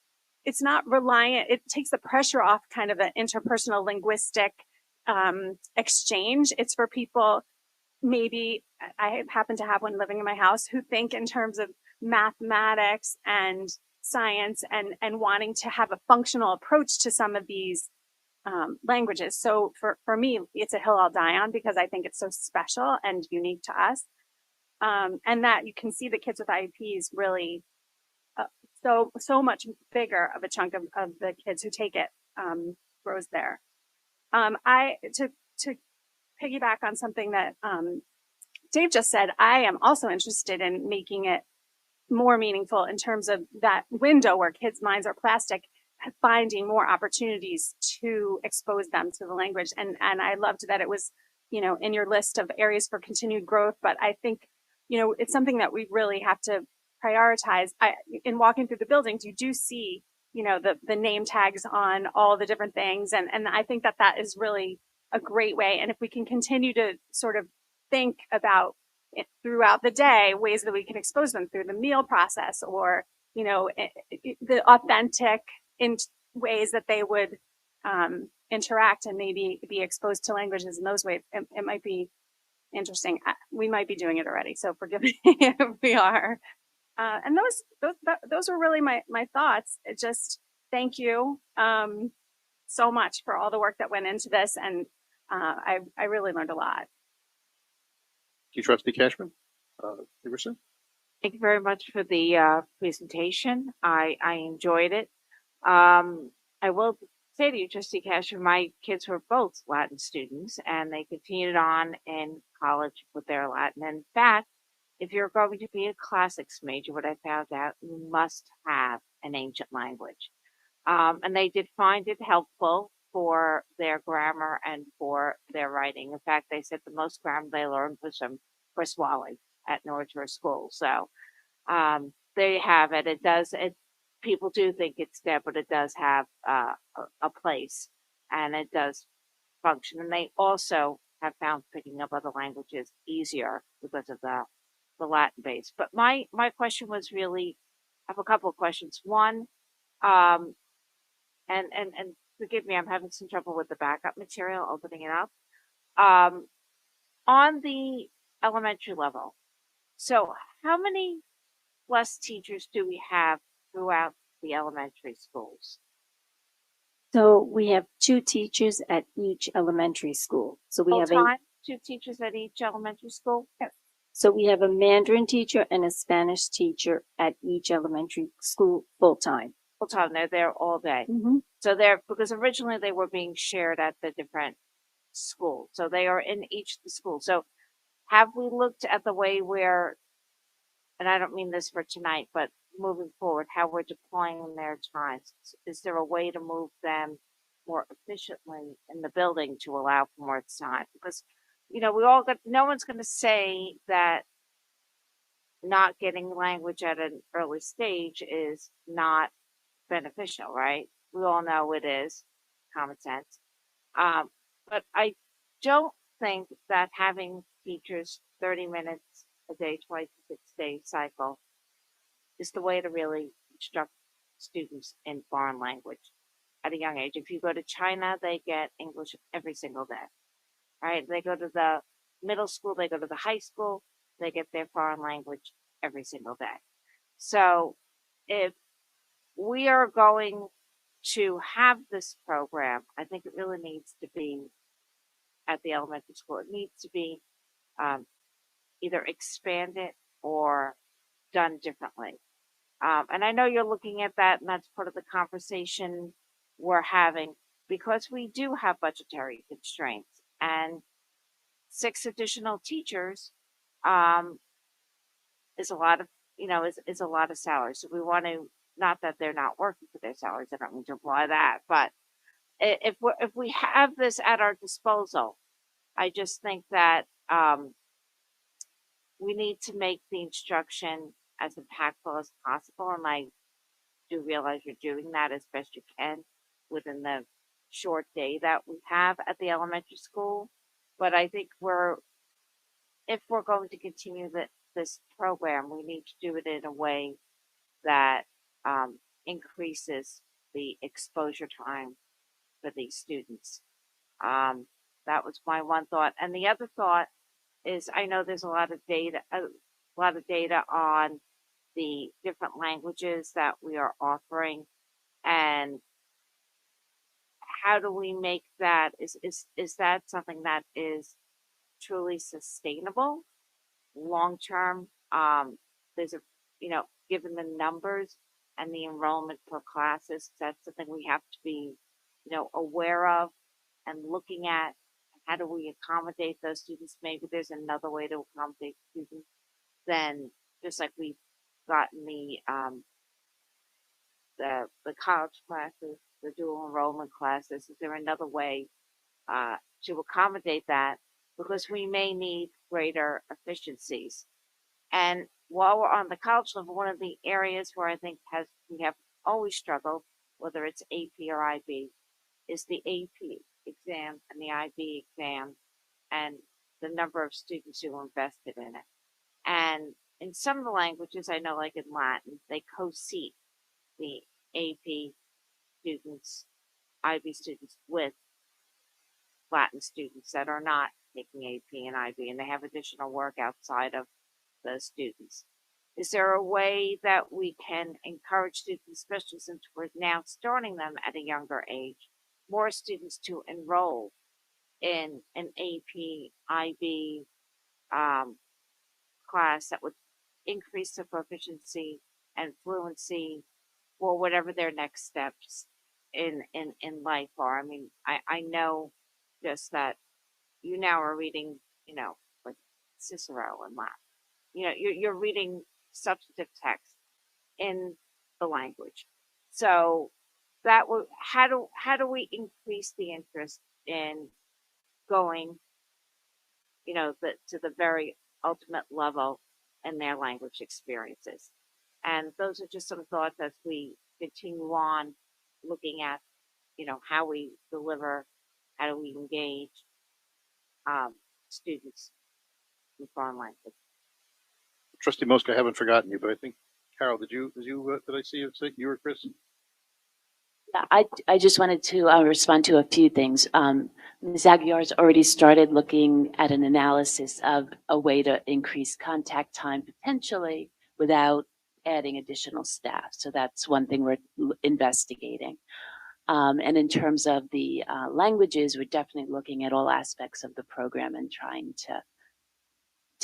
reliant. It takes the pressure off kind of an interpersonal linguistic exchange. It's for people, maybe I happen to have one living in my house, who think in terms of mathematics and science and wanting to have a functional approach to some of these languages. So for me, it's a hill I'll die on, because I think it's so special and unique to us. And that you can see the kids with IEPs really so much bigger of a chunk of the kids who take it grows there. To piggyback on something that Dave just said, I am also interested in making it more meaningful in terms of that window where kids' minds are plastic, finding more opportunities to expose them to the language. And I loved that it was, in your list of areas for continued growth. But I think, it's something that we really have to prioritize. In walking through the buildings, you do see, the name tags on all the different things. And I think that is really a great way. And if we can continue to sort of think about it throughout the day, ways that we can expose them through the meal process, or, the authentic in ways that they would interact and maybe be exposed to languages in those ways, it might be interesting. We might be doing it already, so forgive me if we are. And those were really my thoughts. Just thank you so much for all the work that went into this, and I really learned a lot. Thank you, Trustee Cashman. Iverson? Thank you very much for the presentation. I enjoyed it. I will say to you, Trustee Cashman, my kids were both Latin students, and they continued on in college with their Latin. In fact, if you're going to be a classics major, what I found out, you must have an ancient language. And they did find it helpful for their grammar and for their writing. In fact, they said the most grammar they learned was from Chris Wally at Norwich School. So there you have it. People do think it's dead, but it does have a place, and it does function. And they also have found picking up other languages easier because of the Latin base. But my question was really, I have a couple of questions. One, and forgive me, I'm having some trouble with the backup material, opening it up. On the elementary level, so how many plus teachers do we have throughout the elementary schools? So we have 2 teachers at each elementary school. So we have Full-time, 2 teachers at each elementary school? Yes. So we have a Mandarin teacher and a Spanish teacher at each elementary school full-time. Full-time, they're there all day. Mm-hmm. So they're, because originally they were being shared at the different schools. So they are in each of the schools. So have we looked at the way where, and I don't mean this for tonight, but moving forward, how we're deploying their times? Is there a way to move them more efficiently in the building to allow for more time? Because, we all got, no one's going to say that not getting language at an early stage is not beneficial, right? We all know it is, common sense. But I don't think that having teachers 30 minutes a day, twice a 6-day cycle is the way to really instruct students in foreign language at a young age. If you go to China, they get English every single day, right? They go to the middle school, they go to the high school, they get their foreign language every single day. So if we are going to have this program, I think it really needs to be at the elementary school. It needs to be either expanded or done differently. And I know you're looking at that, and that's part of the conversation we're having, because we do have budgetary constraints, and 6 additional teachers is a lot of, is a lot of salaries. So we want to, not that they're not working for their salaries, I don't mean to imply that, but if we have this at our disposal, I just think that we need to make the instruction as impactful as possible, and I do realize you're doing that as best you can within the short day that we have at the elementary school. But I think if we're going to continue this program, we need to do it in a way that increases the exposure time for these students. That was my one thought. And the other thought is, I know there's a lot of data on the different languages that we are offering, and how do we make that, is that something that is truly sustainable long term? There's given the numbers and the enrollment per classes, that's something we have to be aware of and looking at. How do we accommodate those students? Maybe there's another way to accommodate students than just like we've gotten the college classes, the dual enrollment classes. Is there another way to accommodate that? Because we may need greater efficiencies. And while we're on the college level, one of the areas where I think we have always struggled, whether it's AP or IB, is the AP exam and the IB exam and the number of students who are invested in it. And in some of the languages, I know, like in Latin, they co-seat the AP students, IB students with Latin students that are not taking AP and IB, and they have additional work outside of those students. Is there a way that we can encourage students, especially since we're now starting them at a younger age, more students to enroll in an AP, IB class that would increase their proficiency and fluency for whatever their next steps in life are? I mean, I know just that you now are reading, like Cicero and Latin. You're reading substantive text in the language. So that will, how do we increase the interest in going, to the very ultimate level in their language experiences? And those are just some thoughts as we continue on looking at, how we deliver, how do we engage students in foreign language. Trustee Mosca, I haven't forgotten you, but I think, Carol, did I see you say you or Chris? Yeah, I just wanted to respond to a few things. Ms. Aguiar's already started looking at an analysis of a way to increase contact time potentially without adding additional staff. So that's one thing we're investigating. And in terms of the languages, we're definitely looking at all aspects of the program and trying to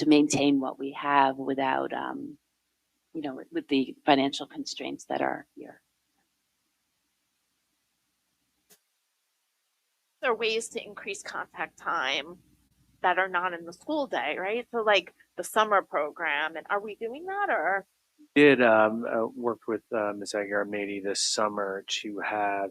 maintain what we have without, with the financial constraints that are here. there are ways to increase contact time that are not in the school day, right? So like the summer program, and are we doing that or? Did worked with Ms. Aguirre-Mady this summer to have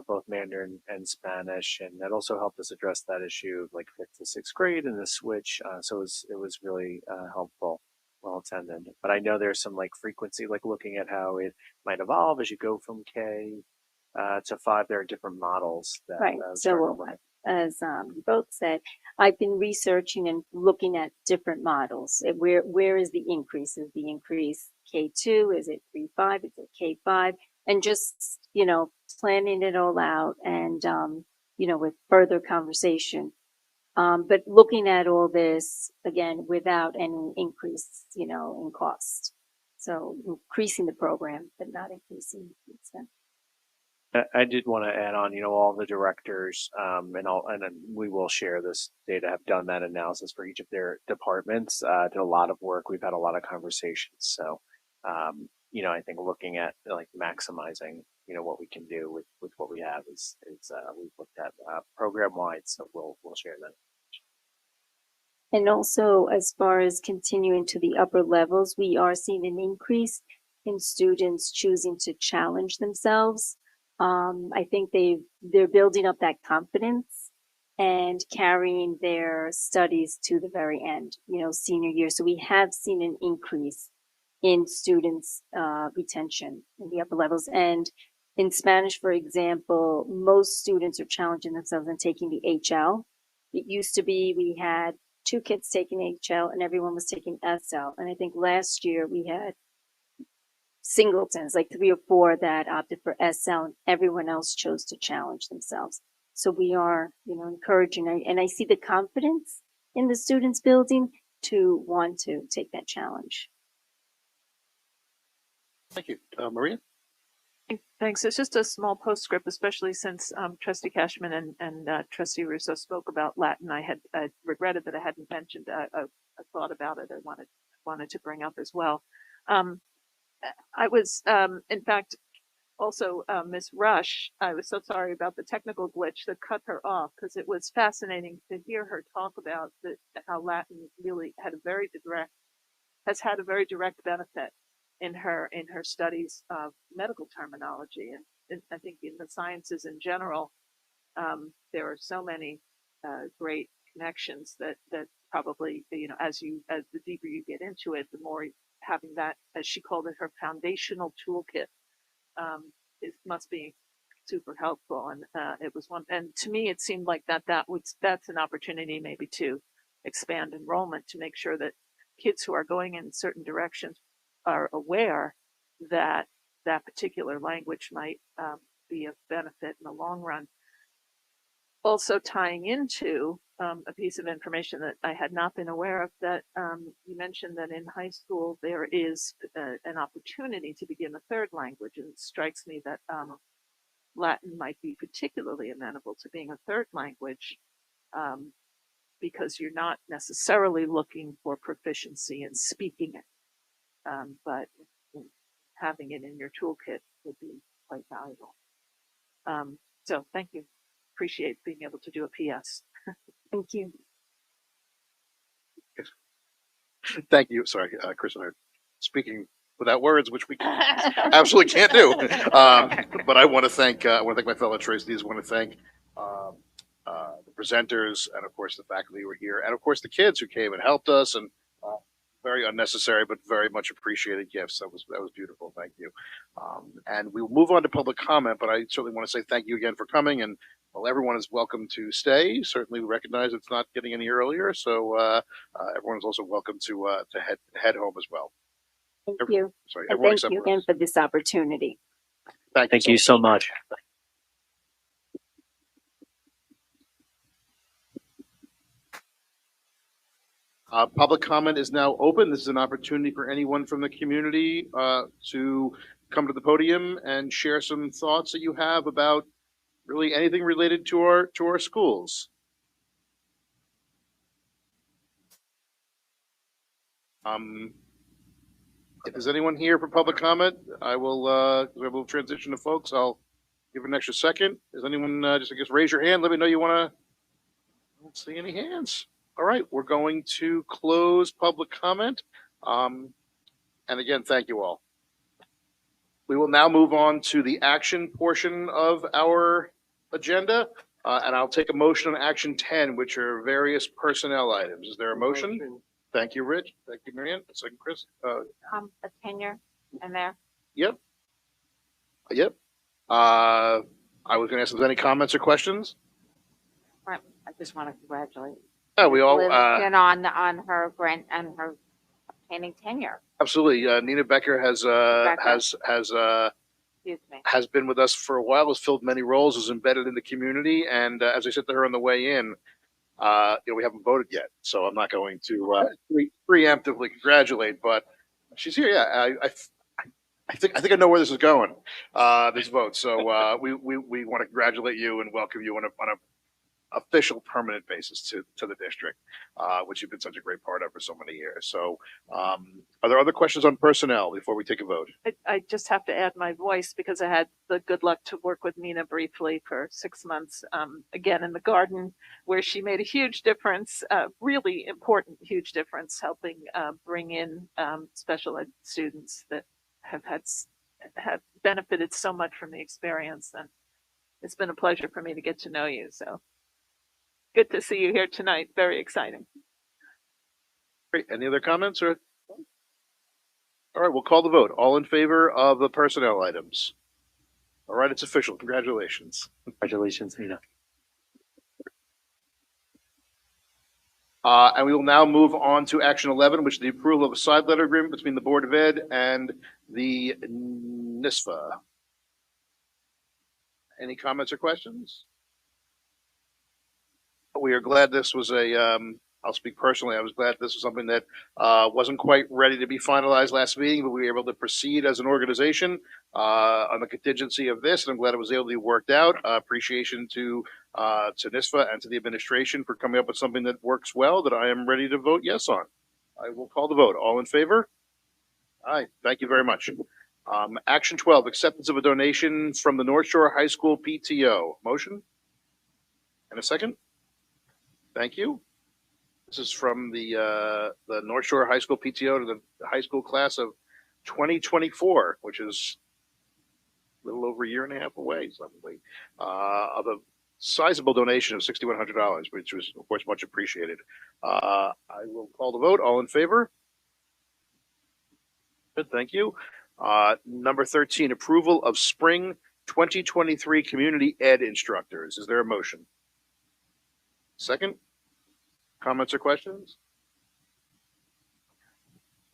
both Mandarin and Spanish, and that also helped us address that issue of like fifth to sixth grade and the switch. So it was really helpful, well attended. But I know there's some like frequency, like looking at how it might evolve as you go from K to 5. There are different models that Right. So as you both said, I've been researching and looking at different models. Where is the increase? Is the increase K2? Is it 3-5? Is it K5? And just, planning it all out and, with further conversation. But looking at all this again without any increase, in cost. So increasing the program, but not increasing the expense. I did want to add on, all the directors, and then we will share this data, have done that analysis for each of their departments, did a lot of work. We've had a lot of conversations. So, I think looking at like maximizing, what we can do with what we have is we've looked at program wide. So we'll share that. And also, as far as continuing to the upper levels, we are seeing an increase in students choosing to challenge themselves. I think they're building up that confidence and carrying their studies to the very end, senior year. So we have seen an increase in students' retention in the upper levels. And in Spanish, for example, most students are challenging themselves and taking the HL. It used to be we had 2 kids taking HL and everyone was taking SL. And I think last year we had singletons, like 3 or 4 that opted for SL, and everyone else chose to challenge themselves. So we are, encouraging, and I see the confidence in the students building to want to take that challenge. Thank you. Maria? Thanks. It's just a small postscript, especially since Trustee Cashman and Trustee Russo spoke about Latin. I regretted that I hadn't mentioned. I thought about it. I wanted to bring up as well. I was, in fact, also Ms. Rush. I was so sorry about the technical glitch that cut her off, because it was fascinating to hear her talk about how Latin really has had a very direct benefit in her studies of medical terminology, and I think in the sciences in general, there are so many great connections that probably, as the deeper you get into it, the more having that, as she called it, her foundational toolkit, it must be super helpful. And it was one, and to me, it seemed like that's an opportunity maybe to expand enrollment, to make sure that kids who are going in certain directions are aware that that particular language might be of benefit in the long run. Also tying into a piece of information that I had not been aware of, that you mentioned that in high school there is an opportunity to begin a third language, and it strikes me that Latin might be particularly amenable to being a third language, because you're not necessarily looking for proficiency in speaking it, but having it in your toolkit would be quite valuable. So thank you. Appreciate being able to do a PS. Thank you. Thank you. Sorry, Chris and I are speaking without words, which we absolutely can't do. But I want to thank my fellow trustees. I want to thank the presenters, and of course the faculty who were here, and of course the kids who came and helped us, and very unnecessary but very much appreciated gifts. That was beautiful. Thank you. And we will move on to public comment, but I certainly want to say thank you again for coming. And while everyone is welcome to stay, certainly we recognize it's not getting any earlier, so everyone is also welcome to head home as well. Thank you. Sorry, And everyone thank you except again for this opportunity. Thank you so much. Public comment is now open. This is an opportunity for anyone from the community to come to the podium and share some thoughts that you have about really anything related to our schools. If there's anyone here for public comment, I will transition to folks. I'll Give it an extra second. Does anyone just, I guess, raise your hand? Let me know you want to. I don't see any hands. All right, we're going to close public comment. And again, thank you all. We will now move on to the action portion of our agenda. And I'll take a motion on action 10, which are various personnel items. Is there a motion? Thank you, Rich. Thank you, Marianne. Second, Chris. A tenure in there. Yep. Yep. I was going to ask if there's any comments or questions. Right. I just want to congratulate. Yeah, we all And on her grant and her obtaining tenure. absolutely. Nina Becker has Excuse me. has been with us for a while. Has filled many roles. Is embedded in the community. And as I said to her on the way in, we haven't voted yet, so I'm not going to preemptively congratulate. But she's here. Yeah, I think I know where this is going. This vote. So we want to congratulate you and welcome you on a official permanent basis to the district, which you've been such a great part of for so many years. So are there other questions on personnel before we take a vote? I just have to add my voice because I had the good luck to work with Nina briefly for 6 months, again in the garden, where she made a huge difference, really important, huge difference, helping bring in special ed students that have benefited so much from the experience. And it's been a pleasure for me to get to know you. So good to see you here tonight. Very exciting. Great. Any other comments or? All right, we'll call the vote. All in favor of the personnel items? All right, it's official. Congratulations. Congratulations, Nina. And we will now move on to action 11, which is the approval of a side letter agreement between the Board of Ed and the NISFA. Any comments or questions? We are glad this was I'll speak personally. I was glad this was something that wasn't quite ready to be finalized last meeting, but we were able to proceed as an organization on the contingency of this, and I'm glad it was able to be worked out. Appreciation to NISFA and to the administration for coming up with something that works well, that I am ready to vote yes on. I will call the vote. All in favor? Aye. Thank you very much. Action 12, acceptance of a donation from the North Shore High School PTO. Motion? And a second? Thank you. This is from the North Shore High School PTO to the high school class of 2024, which is a little over a year and a half away, suddenly, of a sizable donation of $6,100, which was, of course, much appreciated. I will call the vote. All in favor? Good, thank you. Number 13, approval of spring 2023 community ed instructors. Is there a motion? Second? Comments or questions?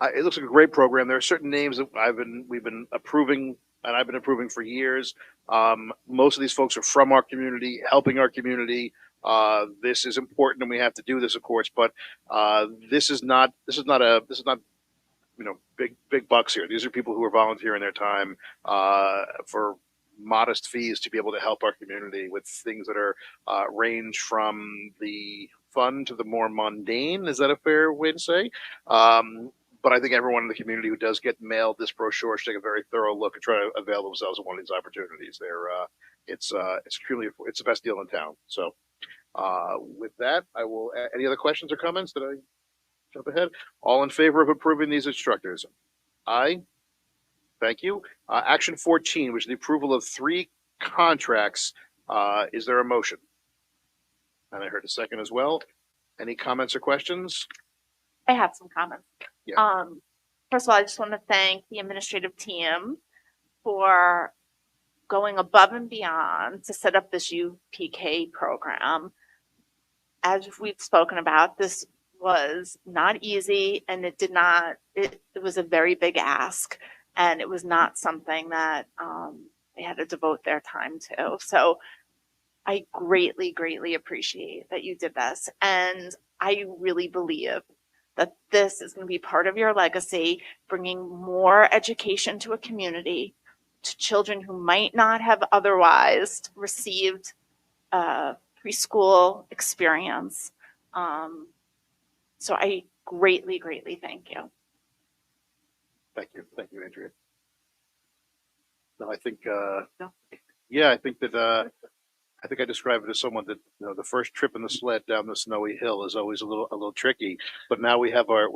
It looks like a great program. There are certain names that we've been approving, and I've been approving for years. Most of these folks are from our community, helping our community. This is important, and we have to do this, of course. But this is not big bucks here. These are people who are volunteering their time for modest fees to be able to help our community with things that are range from the fun to the more mundane. Is that a fair way to say? But I think everyone in the community who does get mailed this brochure should take a very thorough look and try to avail themselves of one of these opportunities. It's the best deal in town. So with that, I will. Any other questions or comments? Did I jump ahead? All in favor of approving these instructors? Aye. Thank you. Action 14, which is the approval of 3 contracts. Is there a motion? And I heard a second as well. Any comments or questions? I have some comments. Yeah. First of all, I just want to thank the administrative team for going above and beyond to set up this UPK program. As we've spoken about, this was not easy, and it was a very big ask, and it was not something that they had to devote their time to. So I greatly, greatly appreciate that you did this. And I really believe that this is going to be part of your legacy, bringing more education to a community, to children who might not have otherwise received preschool experience. So I greatly, greatly thank you. Thank you, Andrea. No, I think Yeah, I think that I think I described it as someone that, you know, the first trip in the sled down the snowy hill is always a little tricky. But now we have our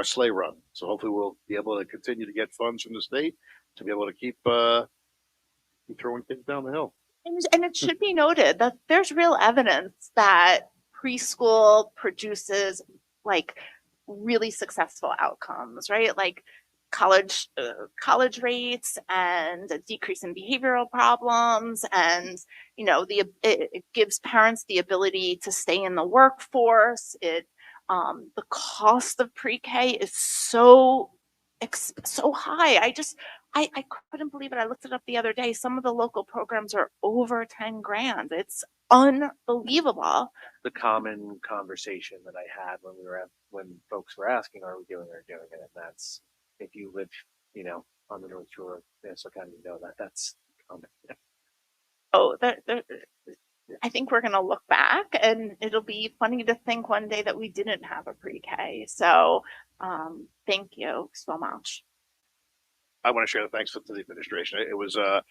sleigh run. So hopefully we'll be able to continue to get funds from the state to be able to keep throwing kids down the hill. And it should be noted that there's real evidence that preschool produces like really successful outcomes, right? Like college rates and a decrease in behavioral problems, and you know it gives parents the ability to stay in the workforce. The cost of pre-K is so high. I couldn't believe it. I looked it up the other day. Some of the local programs are over 10 grand. It's unbelievable. The common conversation that I had when folks were asking, are we doing it or doing it? And that's, if you live, you know, on the North Shore of Nassau County, you know that that's common. Oh, I think we're going to look back and it'll be funny to think one day that we didn't have a pre-K. So thank you so much. I want to share the thanks to the administration. It was a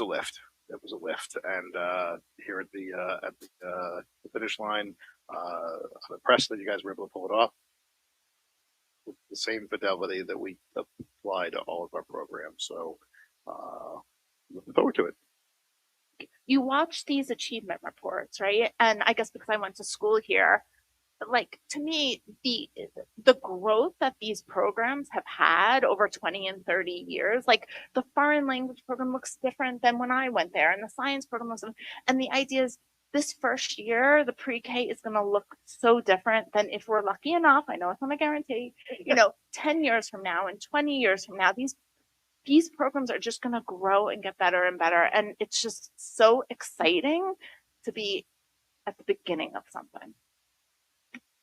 lift. It was a lift, and here at the finish line, I'm impressed that you guys were able to pull it off with the same fidelity that we apply to all of our programs. So, looking forward to it. You watch these achievement reports, right? And I guess because I went to school here, like to me, the growth that these programs have had over 20 and 30 years, like the foreign language program looks different than when I went there, and the science program looks different. And the idea is this first year, the pre-K is going to look so different than if we're lucky enough. I know it's not a guarantee, you know, 10 years from now and 20 years from now, these programs are just going to grow and get better and better. And it's just so exciting to be at the beginning of something.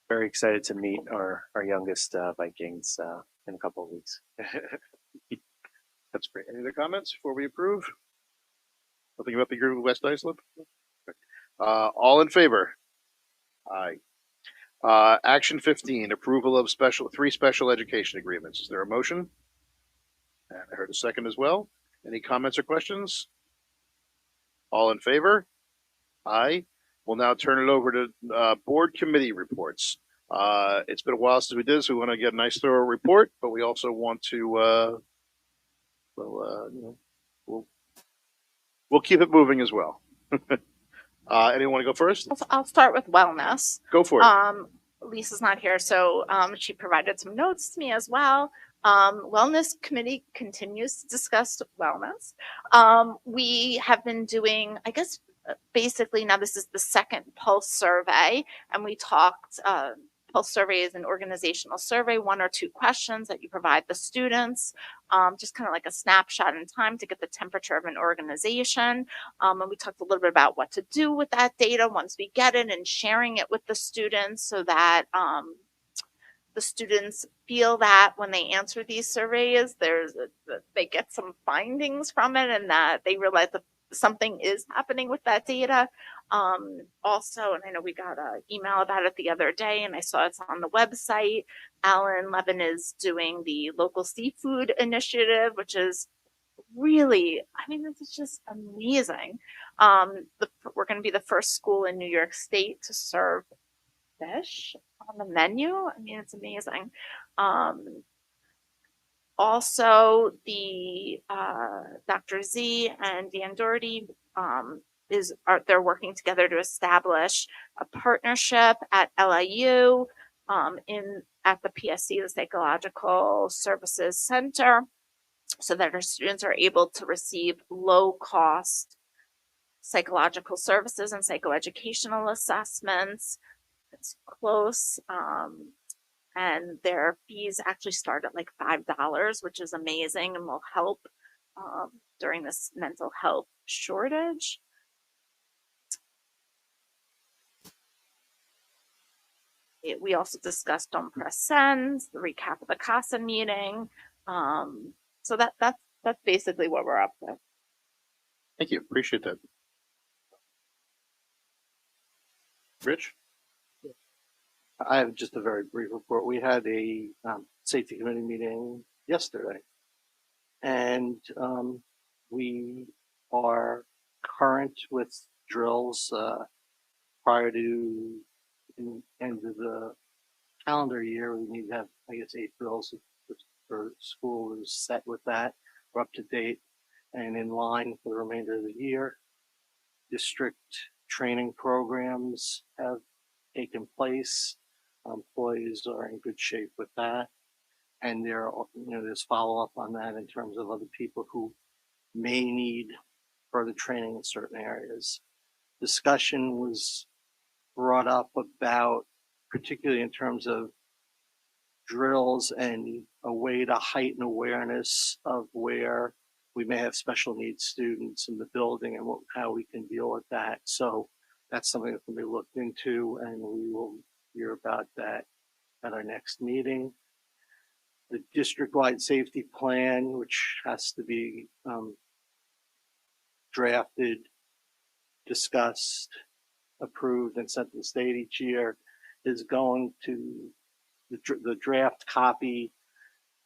Very excited to meet our youngest Vikings in a couple of weeks. That's great. Any other comments before we approve? Nothing about the group of West Islip? All in favor? Aye. Action 15, approval of three special education agreements. Is there a motion? And I heard a second as well. Any comments or questions? All in favor? Aye. We'll now turn it over to board committee reports. It's been a while since we did this. We want to get a nice thorough report, but we also want to, we'll keep it moving as well. Anyone want to go first? I'll start with wellness. Go for it. Lisa's not here, so she provided some notes to me as well. Wellness committee continues to discuss wellness. We have been doing, I guess, basically now this is the second pulse survey, and we talked, pulse survey is an organizational survey, 1 or 2 questions that you provide the students, just kind of like a snapshot in time to get the temperature of an organization. And we talked a little bit about what to do with that data once we get it, and sharing it with the students so that the students feel that when they answer these surveys, they get some findings from it, and that they realize that something is happening with that data. Also, and I know we got an email about it the other day, and I saw it's on the website. Alan Levin is doing the local seafood initiative, which is really, I mean, this is just amazing. We're going to be the first school in New York State to serve fish on the menu. I mean, it's amazing. Also, the Dr. Z and Dan Doherty they're working together to establish a partnership at LIU at the PSC, the Psychological Services Center, so that our students are able to receive low-cost psychological services and psychoeducational assessments. It's close. And their fees actually start at like $5, which is amazing and will help during this mental health shortage. We also discussed Don't Press Send, the recap of the CASA meeting. So that's basically what we're up with. Thank you. Appreciate that. Rich? I have just a very brief report. We had a safety committee meeting yesterday, and we are current with drills, prior to the end of the calendar year. We need to have, I guess, 8 drills for school is set with that. We're up to date and in line for the remainder of the year. District training programs have taken place. Employees are in good shape with that. And there's follow-up on that in terms of other people who may need further training in certain areas. Discussion was brought up about, particularly in terms of drills and a way to heighten awareness of where we may have special needs students in the building and how we can deal with that. So that's something that can be looked into, and we will hear about that at our next meeting. The district-wide safety plan, which has to be drafted, discussed, approved, and sent to the state each year, is going to, the draft copy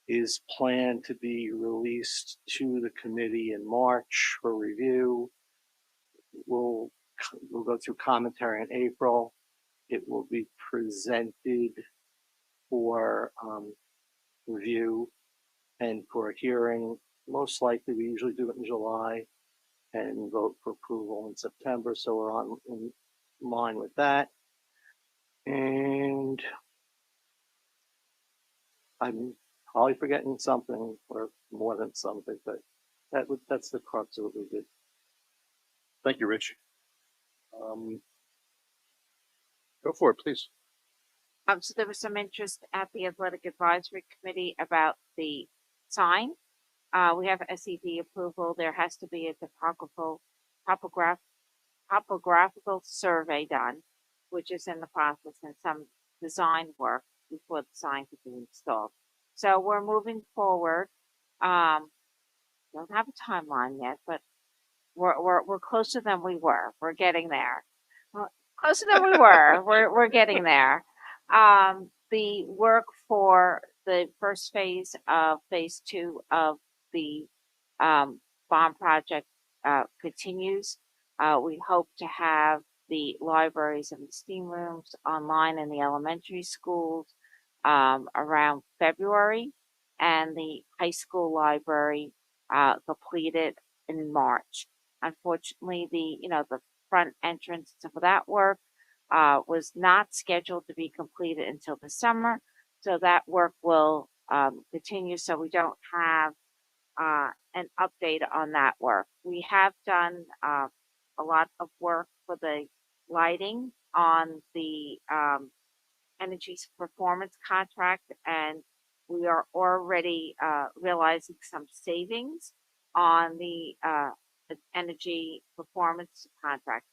is planned to be released to the committee in March for review. We'll go through commentary in April. It will be presented for review and for a hearing. Most likely, we usually do it in July and vote for approval in September. So we're in line with that. And I'm probably forgetting something or more than something, but that's the crux of what we did. Thank you, Rich. Go for it, please. So there was some interest at the athletic advisory committee about the sign. We have SED approval. There has to be a topographical survey done, which is in the process, and some design work before the sign could be installed. So we're moving forward. Don't have a timeline yet, but we're closer than we were. We're getting there. Closer than we were. We're getting there. The work for the first phase of phase 2 of the bond project continues. We hope to have the libraries and the STEAM rooms online in the elementary schools around February, and the high school library completed in March. Unfortunately, the front entrance for that work was not scheduled to be completed until the summer, so that work will continue. So we don't have an update on that work. We have done a lot of work for the lighting on the energy performance contract, and we are already realizing some savings on the energy performance contract.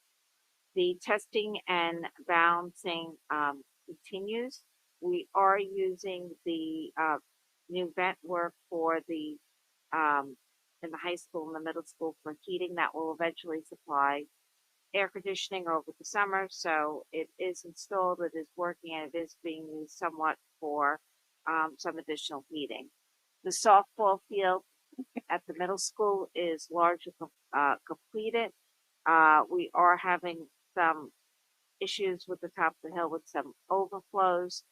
The testing and balancing continues. We are using the new vent work for the in the high school and the middle school for heating that will eventually supply air conditioning over the summer. So it is installed, it is working, and it is being used somewhat for some additional heating. The softball field at the middle school is largely completed. We are having some issues with the top of the hill with some overflows,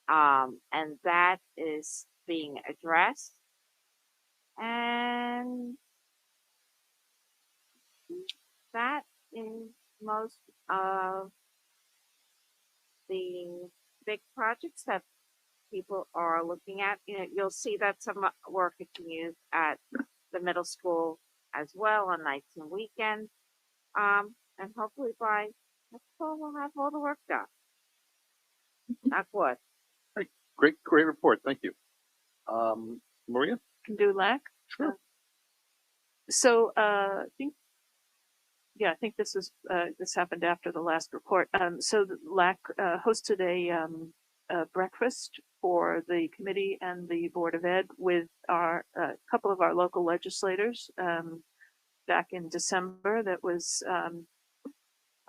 and that is being addressed. And that is most of the big projects that people are looking at. You'll see that some work continues at the middle school as well on nights and weekends. And hopefully by next fall we'll have all the work done. Knock wood. Great report. Thank you. Maria? Can do LAC. Sure. So I think this is this happened after the last report. So the LAC hosted a breakfast for the committee and the Board of Ed with a couple of our local legislators back in December. That was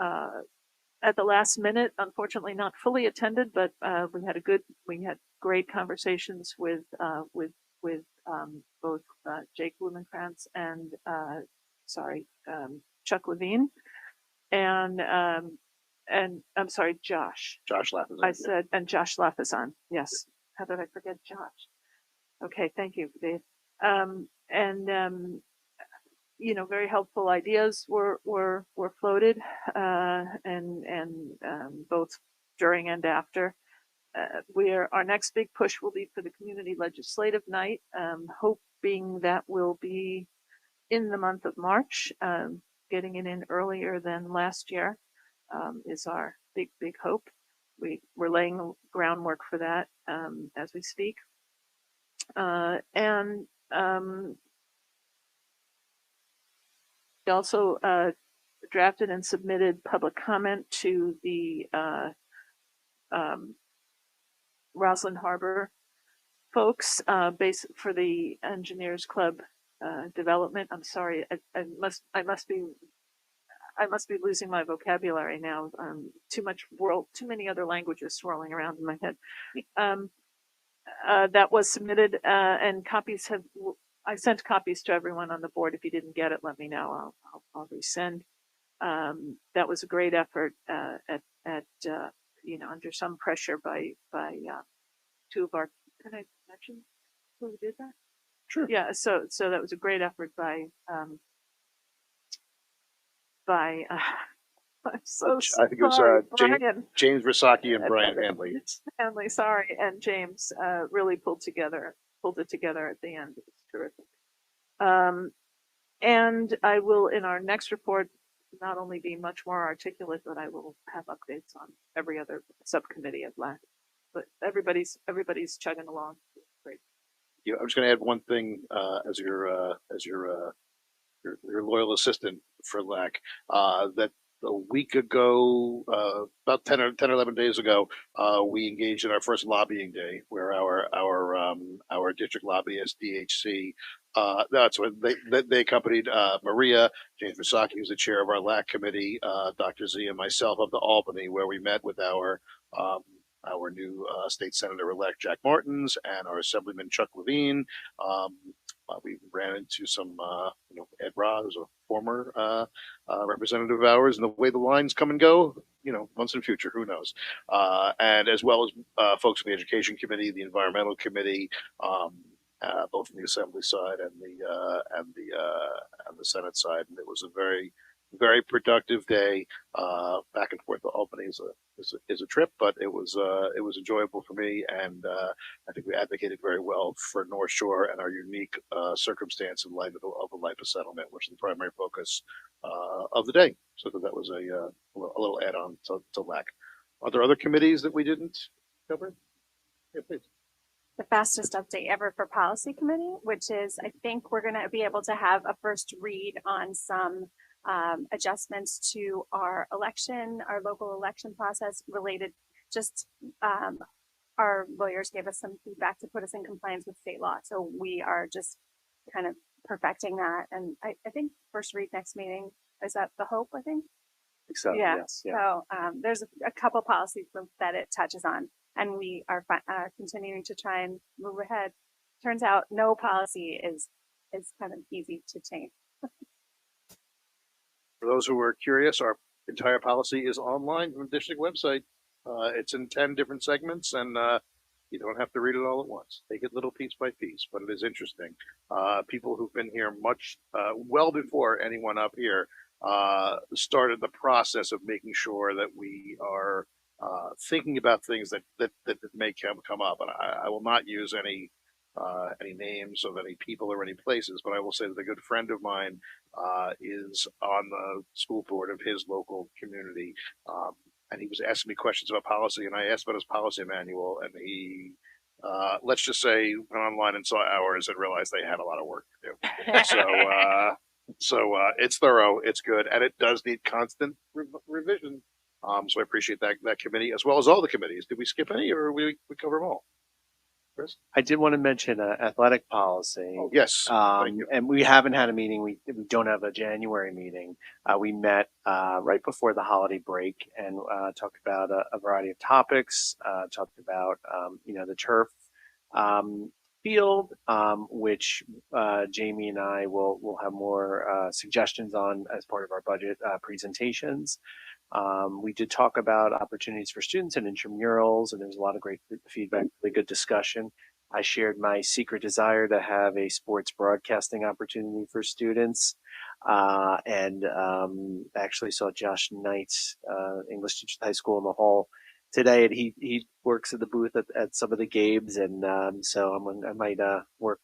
at the last minute, unfortunately not fully attended, but we had great conversations with both Jake Blumenkrantz and Chuck Levine, and I'm sorry, Josh. Josh Laffin. I said, and Josh Laffizan. Yes. How did I forget Josh? Okay, thank you, Dave. Very helpful ideas were floated, both during and after. Our next big push will be for the community legislative night, hoping that will be in the month of March. Getting it in earlier than last year is our big hope. We're laying groundwork for that as we speak. We also drafted and submitted public comment to the Roslyn Harbor folks for the Engineers Club development. I'm sorry, I must be losing my vocabulary now. Too many other languages swirling around in my head. That was submitted, and I sent copies to everyone on the board. If you didn't get it, let me know. I'll resend. That was a great effort under some pressure by two of our. Can I mention who did that? Sure. Yeah. So that was a great effort by. I'm so I think it was sorry, James Versacchi and Brian Handley. Handley, sorry, and James really pulled it together at the end. It was terrific. And I will, in our next report, not only be much more articulate, but I will have updates on every other subcommittee of LAC. But everybody's chugging along. Great. Yeah, I'm just going to add one thing as your loyal assistant for LAC. That a week ago, about 10 or 11 days ago, we engaged in our first lobbying day, where our district lobbyist DHC. That's what they accompanied Maria, James Versacchi, who's the chair of our LAC committee, Dr. Z, and myself up to Albany, where we met with our new state senator-elect Jack Martins and our Assemblyman Chuck Levine. We ran into some, Ed Ra, who's a former representative of ours, and the way the lines come and go, months in the future, who knows? And as well as folks from the Education Committee, the Environmental Committee, both from the Assembly side and the Senate side, and it was a very, very productive day. Back and forth to Albany is a trip, but it was enjoyable for me, and I think we advocated very well for North Shore and our unique circumstance in light of the LIPA settlement, which is the primary focus of the day. So that was a little add-on to LAC. Are there other committees that we didn't cover? Yeah, please. The fastest update ever for policy committee, which is, I think we're going to be able to have a first read on some adjustments to our local election process related. Our lawyers gave us some feedback to put us in compliance with state law. So we are just kind of perfecting that. And I think first read next meeting, is that the hope, I think? So, Yeah. yes, yeah. So there's a couple policies that it touches on, and we are continuing to try and move ahead. Turns out no policy is kind of easy to change. For those who are curious, our entire policy is online from the district website. It's in 10 different segments, and you don't have to read it all at once. Take it little piece by piece, but it is interesting. People who've been here well before anyone up here started the process of making sure that we are thinking about things that may come up. And I will not use any names of any people or any places, but I will say that a good friend of mine is on the school board of his local community, and he was asking me questions about policy, and I asked about his policy manual, and he, let's just say, went online and saw ours and realized they had a lot of work to do. So it's thorough, it's good, and it does need constant revision. So I appreciate that committee, as well as all the committees. Did we skip any, or we cover them all? Chris? I did want to mention athletic policy. Oh, yes. Thank you. And we haven't had a meeting. We don't have a January meeting. We met right before the holiday break and talked about a variety of topics. Talked about the turf. field, which Jamie and I will have more suggestions on as part of our budget presentations. We did talk about opportunities for students and intramurals, and there was a lot of great feedback, really good discussion. I shared my secret desire to have a sports broadcasting opportunity for students, and actually saw Josh Knight, English teacher at the high school in the hall today, and he works at the booth at some of the games, and so I might work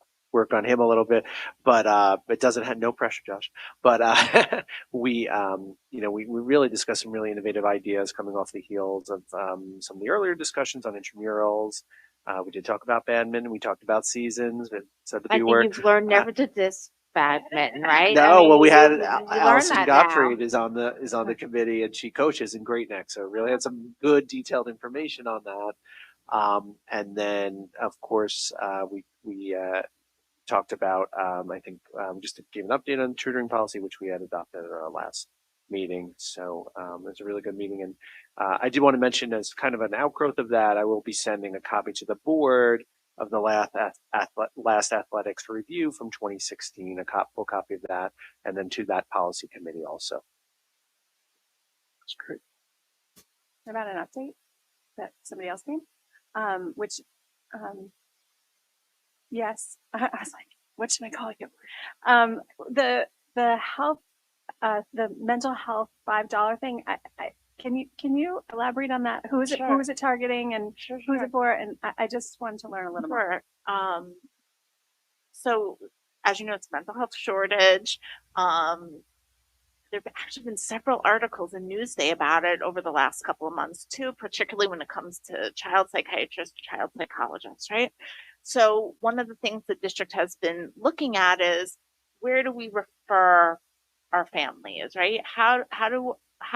on him a little bit, but it doesn't have no pressure, Josh. But we we really discussed some really innovative ideas coming off the heels of some of the earlier discussions on intramurals. We did talk about badminton. We talked about seasons. We said the I B think word. you've learned never to diss badminton, right? No, well, we had you learn Allison that Gottfried now. is on the committee, and she coaches in Great Neck, so really had some good detailed information on that. And then, of course, we talked about I think just to give an update on the tutoring policy, which we had adopted at our last meeting. So it was a really good meeting, and I do want to mention, as kind of an outgrowth of that, I will be sending a copy to the board of the last athletics review from 2016, a full copy of that, and then to that policy committee also. That's great. About an update that somebody else came, which, yes, I was like, what should I call you? The health, the mental health $5 thing. Can you elaborate on that? Who is it? Who is it targeting, and who's it for? And I just wanted to learn a little more. So as you know, it's a mental health shortage. There have actually been several articles in Newsday about it over the last couple of months too, particularly when it comes to child psychiatrists, child psychologists, right? So one of the things the district has been looking at is, where do we refer our families, right? How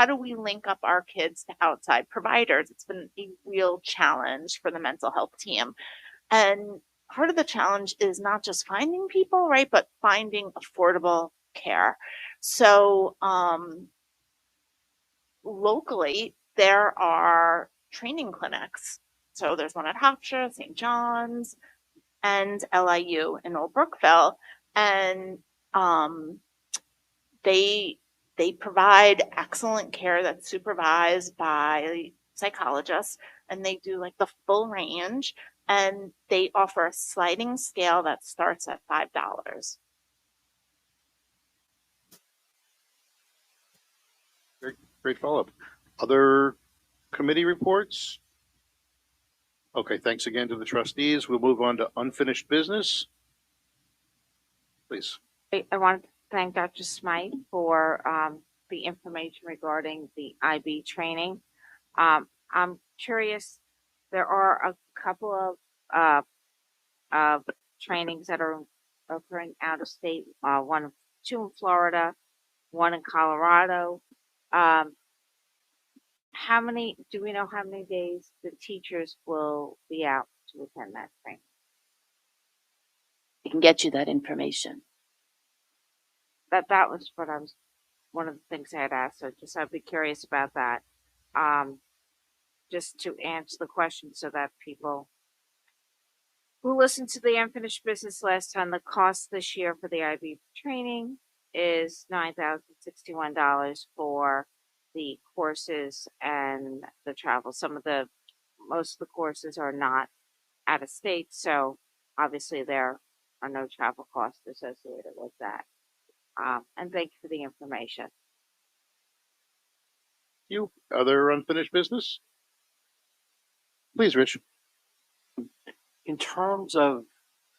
do we link up our kids to outside providers? It's been a real challenge for the mental health team. And part of the challenge is not just finding people, right, but finding affordable care. So locally, there are training clinics. So there's one at Hofstra, St. John's, and LIU in Old Brookville. And they provide excellent care that's supervised by psychologists, and they do like the full range, and they offer a sliding scale that starts at $5. Great follow-up. Other committee reports? Okay, thanks again to the trustees. We'll move on to unfinished business. Please. I want to thank Dr. Smythe for the information regarding the IB training. I'm curious, there are a couple of trainings that are occurring out of state, two in Florida, one in Colorado. Do we know how many days the teachers will be out to attend that training? I can get you that information. That was one of the things I had asked. So I'd be curious about that. Just to answer the question so that people who listened to the unfinished business last time, the cost this year for the IB training is $9,061 for the courses and the travel. Most of the courses are not out of state, so obviously there are no travel costs associated with that. And thank you for the information. You other unfinished business? Please, Rich. In terms of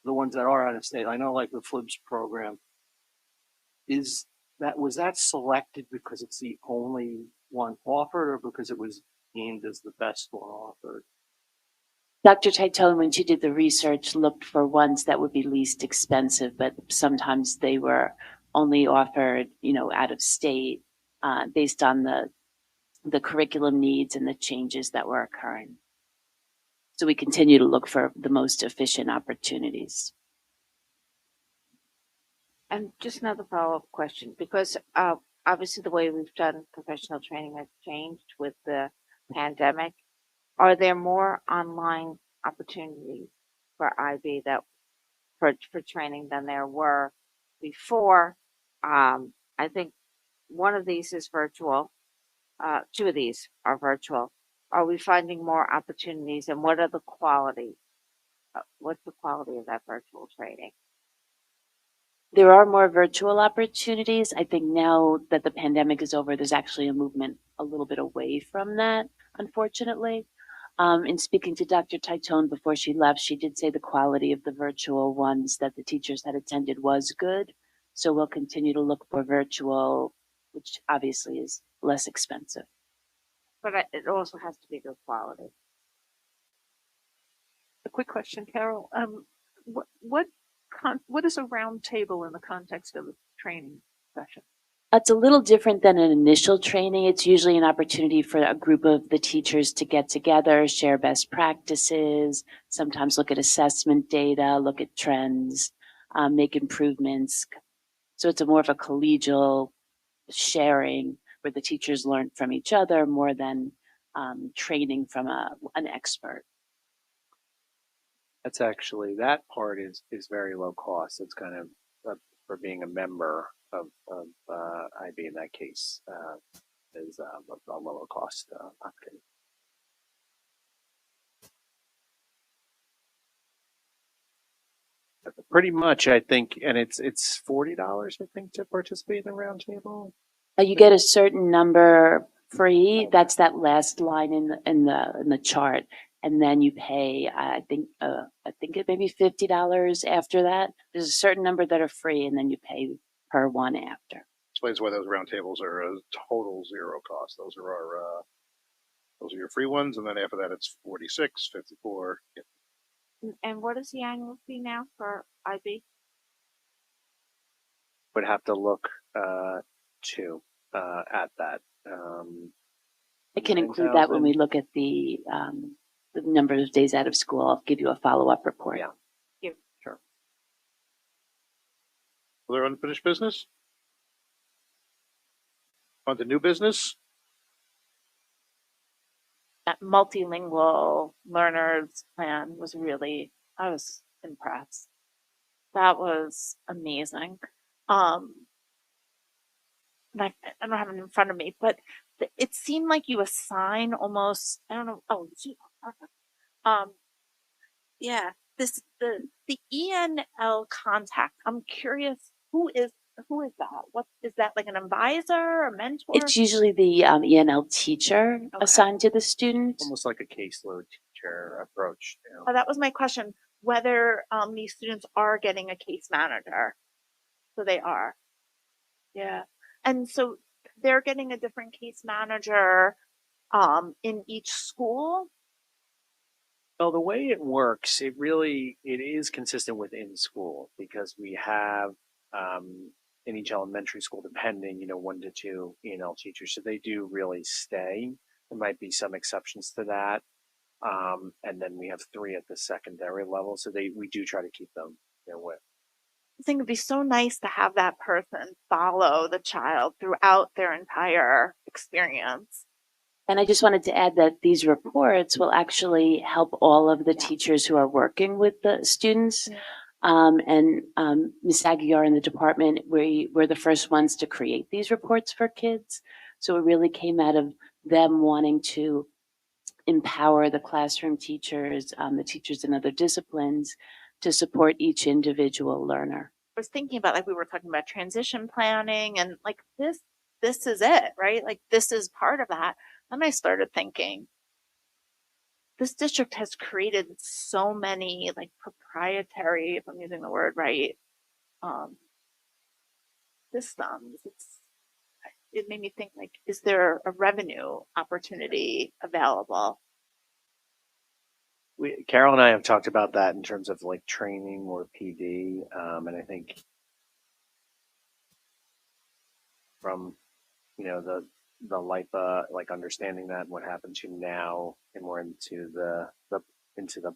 the ones that are out of state, I know like the FLIBS program, was that selected because it's the only one offered, or because it was deemed as the best one offered? Dr. Titone, when she did the research, looked for ones that would be least expensive, but sometimes they were only offered, out of state, based on the curriculum needs and the changes that were occurring. So we continue to look for the most efficient opportunities. And just another follow-up question, because obviously the way we've done professional training has changed with the pandemic. Are there more online opportunities for IB that for training than there were before. I think one of these is virtual. Two of these are virtual. Are we finding more opportunities, and what are the quality? What's the quality of that virtual training? There are more virtual opportunities. I think now that the pandemic is over, there's actually a movement a little bit away from that, unfortunately. In speaking to Dr. Titone before she left, she did say the quality of the virtual ones that the teachers had attended was good. So we'll continue to look for virtual, which obviously is less expensive. But it also has to be good quality. A quick question, Carol. What is a round table in the context of a training session? It's a little different than an initial training. It's usually an opportunity for a group of the teachers to get together, share best practices, sometimes look at assessment data, look at trends, make improvements. So it's a more of a collegial sharing where the teachers learn from each other more than training from an expert. That's actually, that part is very low cost. It's kind of for being a member of IB in that case is a lower cost option. Pretty much, I think, and it's $40, I think, to participate in the roundtable. You get a certain number free. That's that last line in the chart, and then you pay. I think it may be $50 after that. There's a certain number that are free, and then you pay per one after. Explains why those roundtables are a total zero cost. Those are your free ones, and then after that it's 46, 54. Yeah. And what is the annual fee now for IB? Would have to look at that. I can include that when we look at the number of days out of school. I'll give you a follow-up report. Yeah, sure. Other unfinished business? On to new business? That multilingual learners plan was really, I was impressed. That was amazing. And I don't have it in front of me, but it seemed like you assign almost, I don't know. Oh, gee, perfect. Yeah, the ENL contact. I'm curious, who is that? What is that, like an advisor, a mentor? It's usually the ENL teacher assigned to the student. Almost like a caseload teacher approach. You know? Oh, that was my question, whether these students are getting a case manager. So they are. Yeah. And so they're getting a different case manager in each school. Well, the way it works, it is consistent within school because we have in each elementary school, depending, 1 to 2 ENL teachers. So they do really stay. There might be some exceptions to that. And then we have 3 at the secondary level. So we do try to keep them with. I think it'd be so nice to have that person follow the child throughout their entire experience. And I just wanted to add that these reports will actually help all of the teachers who are working with the students. And Ms. Aguiar in the department, we're the first ones to create these reports for kids. So it really came out of them wanting to empower the classroom teachers, the teachers in other disciplines to support each individual learner. I was thinking about, like, we were talking about transition planning and like this is it, right? Like this is part of that. Then I started thinking, this district has created so many like proprietary, if I'm using the word right, systems. It made me think, like, is there a revenue opportunity available? Carol and I have talked about that in terms of like training or PD, and I think from the LIPA, like understanding that and what happened to now, and more into the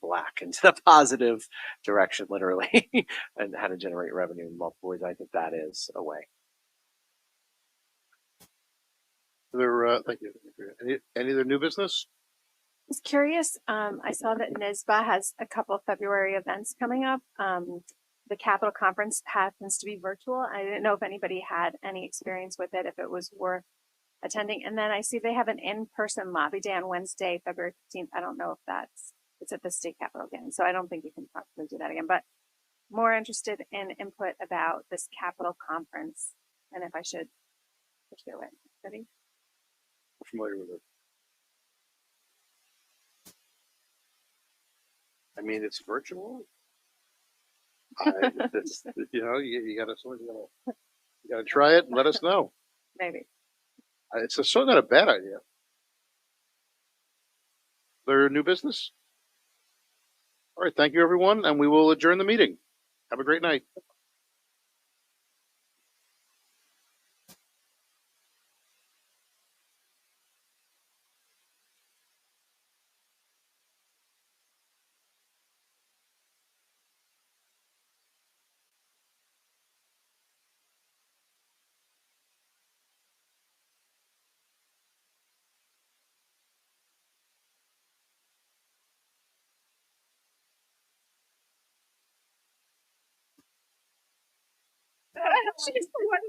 black, into the positive direction, literally, and how to generate revenue in multiple ways. I think that is a way. Thank you. Any other new business? I was curious. I saw that NISBA has a couple of February events coming up. the Capitol Conference happens to be virtual. I didn't know if anybody had any experience with it, if it was worth attending. And then I see they have an in-person lobby day on Wednesday, February 15th. I don't know if it's at the state capitol again. So I don't think you can probably do that again, but more interested in input about this Capitol Conference and if I should pursue it. Ready? Familiar with it. I mean, it's virtual. It's, you gotta try it and let us know. Maybe. It's still not a bad idea. There new business? All right, thank you, everyone, and we will adjourn the meeting. Have a great night. She's the one